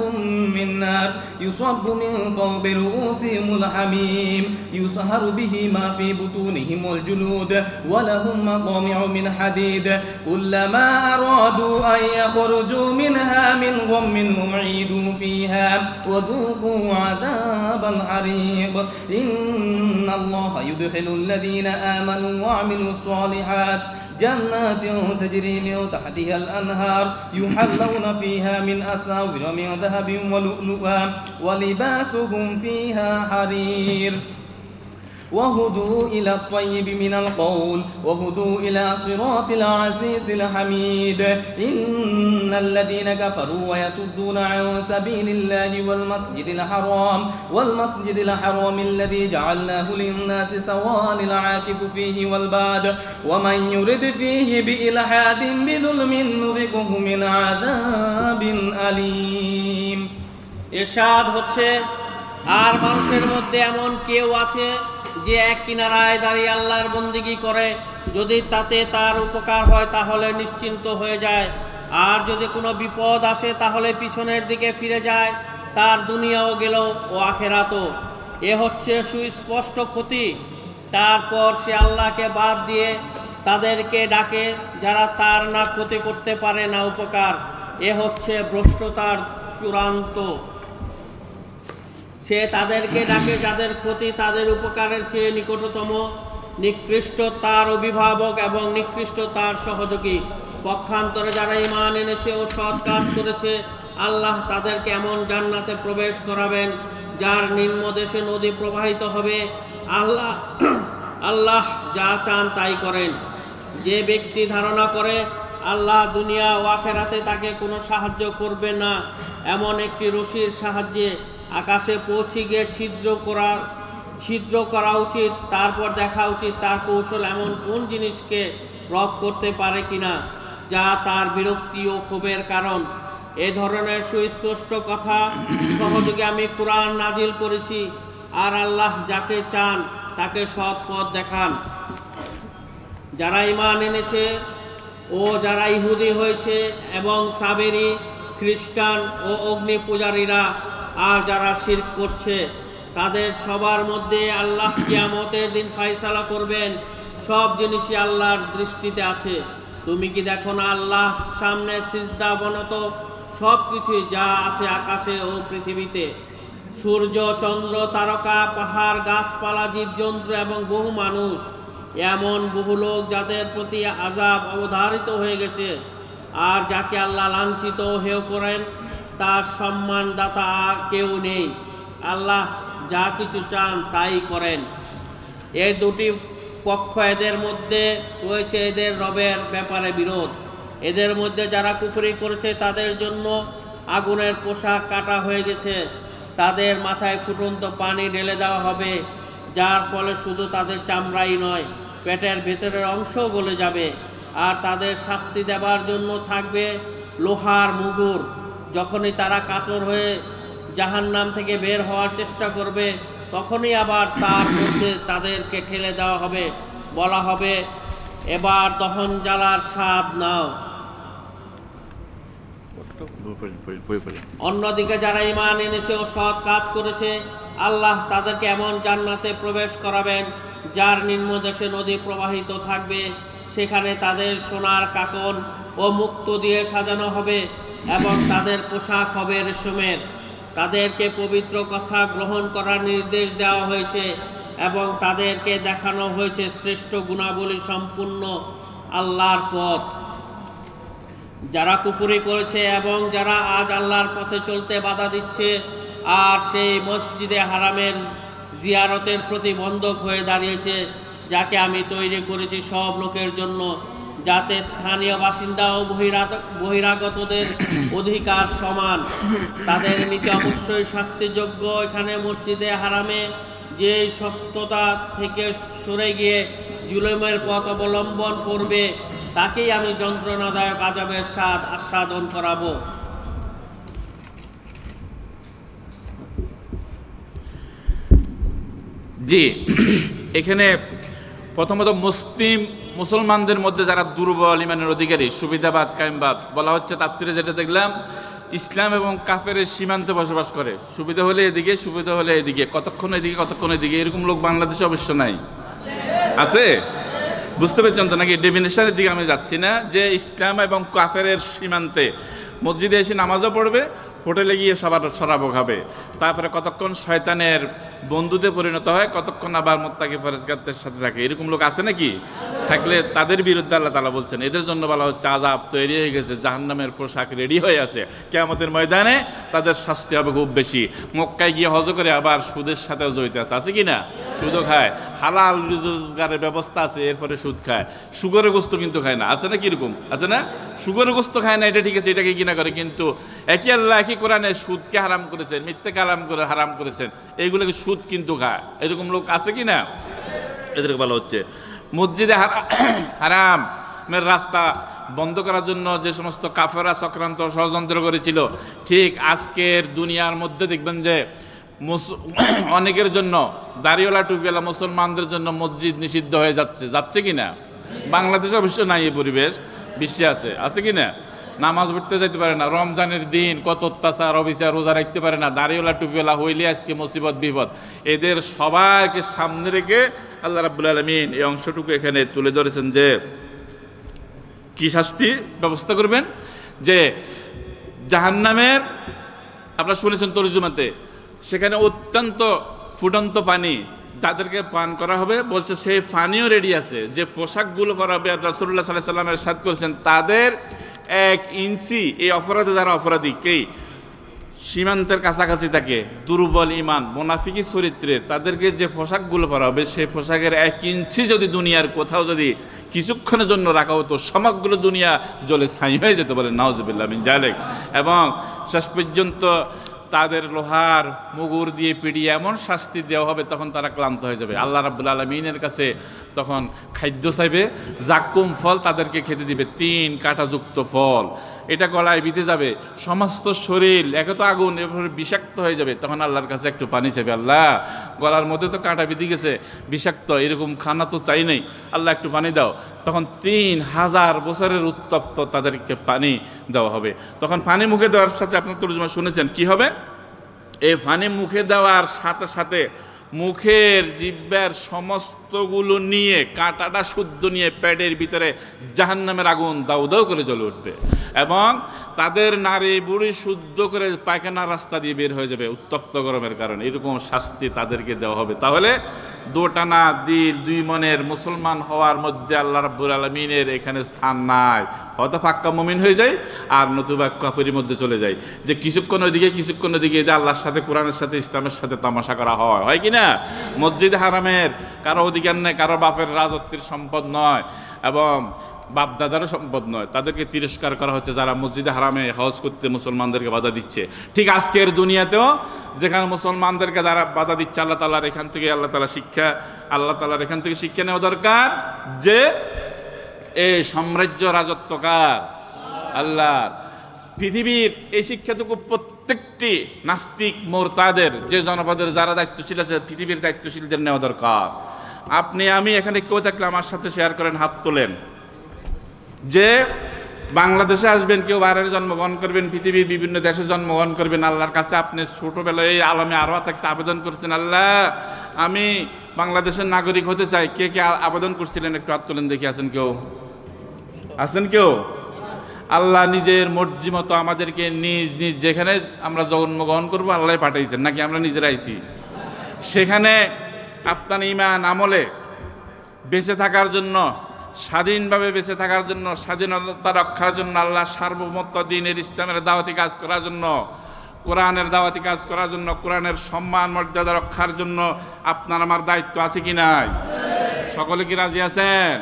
من نار يصب من فوق رؤوسهم الحميم يصهر به ما في بطونهم والجلود ولهم مقامع من حديد كلما أرادوا أن يخرجوا منها من غم أعيدوا فيها وذوقوا عذاب الحريق إن الله يدخل الذين آمنوا وعملوا الصالحات جنات تجري من تحتها الأنهار يحلون فيها من أساور من ذهب ولؤلؤا ولباسهم فيها حرير وهدوا إلى الطيب من القول وهدوا إلى صراط العزيز الحميد إن الذين كفروا ويصدون عن سبيل الله والمسجد الحرام الذي جعلناه للناس سواء العاكف فيه والباد ومن يرد فيه بإلحاد بظلم نذقه من عذاب أليم ইরশাদ হচ্ছে, আর মানুষের মধ্যে এমন কেউ আছে যে এক কিনারায় দাঁড়িয়ে আল্লাহর বন্দেগী করে, যদি তাতে তার উপকার হয় তাহলে নিশ্চিন্ত হয়ে যায়, আর যদি কোনো বিপদ আসে তাহলে পিছনের দিকে ফিরে যায়, তার দুনিয়াও গেল ও আখেরাতও। এ হচ্ছে সুস্পষ্ট ক্ষতি। তারপর সে আল্লাহকে বাদ দিয়ে তাদেরকে ডাকে যারা তার না ক্ষতি করতে পারে না উপকার। এ হচ্ছে ভ্রষ্টতার চূড়ান্ত। সে তাদেরকে ডাকে যাদের ক্ষতি তাদের উপকারের চেয়ে নিকটতম, নিকৃষ্ট তার অভিভাবক এবং নিকৃষ্ট তার সহযোগী। পক্ষান্তরে যারা ঈমান এনেছে ও সৎ কাজ করেছে, আল্লাহ তাদেরকে এমন জান্নাতে প্রবেশ করাবেন যার নিম্নদেশে নদী প্রবাহিত হবে। আল্লাহ যা চান তাই করেন। যে ব্যক্তি ধারণা করে আল্লাহ দুনিয়া ও আখিরাতে তাকে কোনো সাহায্য করবে না, এমন একটি রশির সাহায্যে আকাশে পৌঁছে গিয়ে ছিদ্র করা উচিত, তারপর দেখা উচিত তার কৌশল এমন কোন জিনিসকে রদ করতে পারে কিনা। যা তার বিরক্তি ও ক্ষোভের কারণ। এ ধরনের সুস্পষ্ট কথা সহযোগে আমি কুরআন নাজিল করেছি, আর আল্লাহ যাকে চান তাকে সৎ পথ দেখান। যারা ঈমান এনেছে ও যারা ইহুদি হয়েছে এবং সাবেরি, খ্রিস্টান ও অগ্নি পূজারীরা আর যারা শিরক করছে, তাদের সবার মধ্যে আল্লাহ কিয়ামতের দিন ফায়সালা করবেন। সব জিনিসই আল্লাহর দৃষ্টিতে আছে। তুমি কি দেখো না আল্লাহ সামনে সিজদা বনত সব কিছুই যা আছে আকাশে ও পৃথিবীতে, সূর্য, চন্দ্র, তারকা, পাহাড়, গাছপালা, জীবজন্তু এবং বহু মানুষ, এমন বহু লোক যাদের প্রতি আযাব অবধারিত হয়ে গেছে। আর যাকে আল্লাহ লাঞ্ছিত ও হেয় করেন তার সম্মানদাতা আর কেউ নেই। আল্লাহ যা কিছু চান তাই করেন। এই দুটি পক্ষ, এদের মধ্যে রয়েছে এদের রবের ব্যাপারে বিরোধ। এদের মধ্যে যারা কুফরি করেছে তাদের জন্য আগুনের পোশাক কাটা হয়ে গেছে, তাদের মাথায় ফুটন্ত পানি ঢেলে দেওয়া হবে, যার ফলে শুধু তাদের চামড়াই নয়, পেটের ভেতরের অংশও গলে যাবে। আর তাদের শাস্তি দেবার জন্য থাকবে লোহার মুগুর। যখনই তারা কাতর হয়ে জাহান্নাম থেকে বের হওয়ার চেষ্টা করবে, তখনই আবার তার মধ্যে তাদেরকে ঠেলে দেওয়া হবে, বলা হবে, এবার দহন জ্বালার স্বাদ নাও। অন্যদিকে যারা ঈমান এনেছে ও সৎ কাজ করেছে, আল্লাহ তাদেরকে এমন জান্নাতে প্রবেশ করাবেন যার নিম্নদেশে নদী প্রবাহিত থাকবে। সেখানে তাদের সোনার কাকন ও মুক্তো দিয়ে সাজানো হবে এবং তাদের পোশাক হবে রেশমের। তাদেরকে পবিত্র কথা গ্রহণ করার নির্দেশ দেওয়া হয়েছে এবং তাদেরকে দেখানো হয়েছে শ্রেষ্ঠ গুণাবলী সম্পূর্ণ আল্লাহর পথ। যারা কুফরি করেছে এবং যারা আজ আল্লাহর পথে চলতে বাধা দিচ্ছে আর সেই মসজিদে হারামের জিয়ারতের প্রতিবন্ধক হয়ে দাঁড়িয়েছে, যাকে আমি তৈরি করেছি সব লোকের জন্য, যাতে স্থানীয় বাসিন্দা ও বহিরাগতদের অধিকার সমান, তাদের নীতি অবশ্যই শাস্তিযোগ্য। এখানে মসজিদে হারামে যে সত্যতা থেকে সরে গিয়ে জুলুমের পথ অবলম্বন করবে, তাকেই আমি যন্ত্রণাদায়ক আযাবের স্বাদ আস্বাদন করাবো। জি, এখানে প্রথমত মুসলমানদের মধ্যে যারা দুর্বল ইমানের অধিকারী, সুবিধাবাদ, কায়েমবাদ বলা হচ্ছে তাফসিরে, যেটা দেখলাম ইসলাম এবং কাফেরের সীমান্তে বসবাস করে। সুবিধা হলে এদিকে, সুবিধা হলে এদিকে, কতক্ষণ এদিকে কতক্ষণ এদিকে, এরকম লোক বাংলাদেশে অবশ্য নাই। আছে? বুঝতে পেরেছেন তো নাকি? ডেফিনেশনের দিকে আমি যাচ্ছি না, যে ইসলাম এবং কাফেরের সীমান্তে মসজিদে এসে নামাজও পড়বে, হোটেলে গিয়ে সবার শরাবও খাবে, তারপরে কতক্ষণ শয়তানের বন্ধুতে পরিণত হয়, কতক্ষণ আবার মুত্তাকি পরহেজগারদের সাথে থাকে। এরকম লোক আছে নাকি? থাকলে তাদের বিরুদ্ধে আল্লাহ তাআলা বলছেন এদের জন্য বলা হচ্ছে আযাব তৈরি হয়ে গেছে, জাহান্নামের পোশাক রেডি হয়ে আছে, কিয়ামতের ময়দানে তাদের শাস্তি হবে খুব বেশি। মক্কায় গিয়ে হজ করে আবার সুদের সাথেও জড়িত আছে কি না? সুদও খায়, হালাল রোজগারের ব্যবস্থা আছে, এরপরে সুদ খায়। সুগরের গোস্ত কিন্তু খায় না, আছে না? কিরকম আছে না? সুগরের গোস্ত খায় না, এটা ঠিক আছে, এটাকে কিনা করে, কিন্তু একই আল্লাহ একই কোরআনে সুদকে হারাম করেছেন, মিথ্যাকে হারাম করেছেন, এইগুলোকে সুদ কিন্তু খায়। এরকম লোক আছে কি না? এদেরকে বলা হচ্ছে মসজিদে হারামের রাস্তা বন্ধ করার জন্য যে সমস্ত কাফেররা চক্রান্ত ষড়যন্ত্র করেছিল, ঠিক আজকের দুনিয়ার মধ্যে দেখবেন যে অনেকের জন্য, দাড়িওয়ালা টুপিওয়ালা মুসলমানদের জন্য মসজিদ নিষিদ্ধ হয়ে যাচ্ছে কি না? বাংলাদেশে অবশ্য নাই এই পরিবেশ, বিশ্বে আছে, আছে কি না? নামাজ পড়তে যেতে পারে না, রমজানের দিন কত অত্যাচার অবিচার, রোজা রাখতে পারে না, দাড়িওয়ালা টুপিওয়ালা হইলে আজকে মুসিবত বিপদ। এদের সবাইকে সামনে রেখে আল্লাহ রাব্বুল আলামিন এই অংশটুকু এখানে তুলে ধরেছেন যে কি শাস্তি ব্যবস্থা করবেন। যে জাহান্নামের, আপনারা শুনেছেন তরজুমাতে, সেখানে অত্যন্ত ফুটন্ত পানি যাদেরকে পান করা হবে, বলছে সেই পানিও রেডি আছে। যে পোশাকগুলো পরা হবে, রাসূলুল্লাহ সাল্লাল্লাহু আলাইহি ওয়াসাল্লামের ইরশাদ করেছেন, তাদের 1 ইঞ্চি, এই অপরাধে যারা অপরাধী, কে সীমান্তের কাছাকাছি থাকে, দুর্বল ইমান, মুনাফিকি চরিত্রের, তাদেরকে যে পোশাকগুলো পরা হবে, সেই পোশাকের 1 ইঞ্চি যদি দুনিয়ার কোথাও যদি কিছুক্ষণের জন্য রাখা হতো, সমগ্র দুনিয়া জ্বলে ছাই হয়ে যেত, বলে নাউজুবিল্লাহ মিন যালিক। এবং শেষ পর্যন্ত তাদের লোহার মুগুর দিয়ে পিটিয়ে এমন শাস্তি দেওয়া হবে, তখন তারা ক্লান্ত হয়ে যাবে। আল্লাহ রাব্বুল আলামিনের কাছে তখন খাদ্য চাইবে, জাক্কুম ফল তাদেরকে খেতে দিবে, 3 কাঁটাযুক্ত ফল। এটা গলায় বিঁধে যাবে, সমস্ত শরীর একে তো আগুন, এভাবে বিষাক্ত হয়ে যাবে। তখন আল্লাহর কাছে একটু পানি চাইবে, আল্লাহ গলার মধ্যে তো কাঁটা বিঁধে গেছে, বিষাক্ত, এরকম খানা তো চাই নাই, আল্লাহ একটু পানি দাও। তখন 3000 বছরের উত্তপ্ত তাদেরকে পানি দেওয়া হবে। তখন পানি মুখে দেওয়ার সাথে আপনার তর্জমা শুনেছেন কি হবে? এই পানি মুখে দেওয়ার সাথে সাথে মুখের জিহ্বার সমস্তগুলো নিয়ে, কাঁটাটা শুদ্ধ নিয়ে পেটের ভিতরে জাহান্নামের আগুন দাউ দাউ করে জ্বলে উঠবে, এবং তাদের নারী বুড়ি শুদ্ধ করে পায়খানার রাস্তা দিয়ে বের হয়ে যাবে উত্তপ্ত গরমের কারণে। এরকম শাস্তি তাদেরকে দেওয়া হবে। তাহলে দোটানা দিল 2 মনের মুসলমান হওয়ার মধ্যে আল্লাহ রাব্বুল আলামিনের এখানে স্থান নাই। হয়তো পাক্কা মুমিন হয়ে যায়, আর নতুবা কাফিরের মধ্যে চলে যায়, যে কিছুক্ষণ ওইদিকে কিছুক্ষণ ওইদিকে, এদের আল্লাহর সাথে, কোরআনের সাথে, ইসলামের সাথে তামাশা করা হয় কি না? মসজিদ হারামের কারো অধিকার নেই, কারো বাপের রাজত্বের সম্পদ নয়, এবং বাপ দাদারও সম্পদ নয়। তাদেরকে তিরস্কার করা হচ্ছে যারা মসজিদে হারামে হজ করতে মুসলমানদেরকে বাধা দিচ্ছে। ঠিক আজকের দুনিয়াতেও যেখানে মুসলমানদেরকে যারা বাধা দিচ্ছে, আল্লাহ তাআলার এখান থেকে আল্লাহ তাআলার এখান থেকে শিক্ষা নেওয়া দরকার যে এই সাম্রাজ্য রাজত্বকার আল্লাহর। পৃথিবীর এই শিক্ষাটুকু প্রত্যেকটি নাস্তিক মোরতাদের, যে জনপদের যারা দায়িত্বশীল আছে, পৃথিবীর দায়িত্বশীলদের নেওয়া দরকার। আপনি আমি এখানে কেউ থাকলে আমার সাথে শেয়ার করেন, হাত তোলেন, যে বাংলাদেশে আসবেন, কেউ বাইরে জন্মগ্রহণ করবেন, পৃথিবীর বিভিন্ন দেশে জন্মগ্রহণ করবেন, আল্লাহর কাছে আপনি ছোটবেলায় এই আলমে আরওয়া থাকতে আবেদন করছেন, আল্লাহ আমি বাংলাদেশের নাগরিক হতে চাই। কে কে আবেদন করছিলেন একটু হাত তোলেন দেখি, আছেন কেউ? আল্লাহ নিজের মর্জি মতো আমাদেরকে নিজ নিজ যেখানে আমরা জন্মগ্রহণ করবো আল্লাহ পাঠাইছেন, নাকি আমরা নিজেরা আইছি? সেখানে আপনার ঈমান আমলে বেঁচে থাকার জন্য, স্বাধীনভাবে বেঁচে থাকার জন্য, স্বাধীনতা রক্ষার জন্য, আল্লাহ সার্বভৌমত্ব দ্বীনের ইসলামের দাওয়াতি কাজ করার জন্য, কোরআনের দাওয়াতি কাজ করার জন্য, কোরআনের সম্মান মর্যাদা রক্ষার জন্য আপনার আমার দায়িত্ব আছে কি নাই? সকলে কি রাজি আছেন?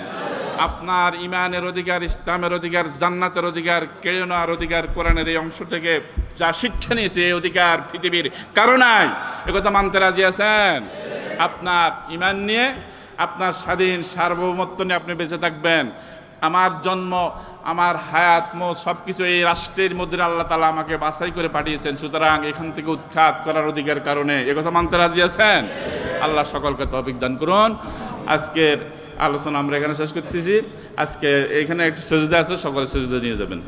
আপনার ইমানের অধিকার, ইসলামের অধিকার, জান্নাতের অধিকার, কেড়ে নেওয়ার অধিকার, কোরআনের এই অংশ থেকে যা শিক্ষা নিয়েছে এই অধিকার পৃথিবীর কারো নাই। একথা মানতে রাজি আছেন? আপনার ইমান নিয়ে, আপনার স্বাধীন সার্বভৌমত্ব নিয়ে আপনি বেঁচে থাকবেন। আমার জন্ম, আমার হায়াত, মত সব কিছু এই রাষ্ট্রের মধ্যে আল্লাহ তাআলা আমাকে বাছাই করে পাঠিয়েছেন, সুতরাং এখান থেকে উৎখাত করার অধিকার কারণে। একথা মানতে রাজি আছেন? আল্লাহ সকলকে তৌফিক দান করুন। আজকের আলোচনা আমরা এখানে শেষ করতেছি। আজকে এখানে একটা সেজদা আছে, সকলে সেজদা নিয়ে যাবেন।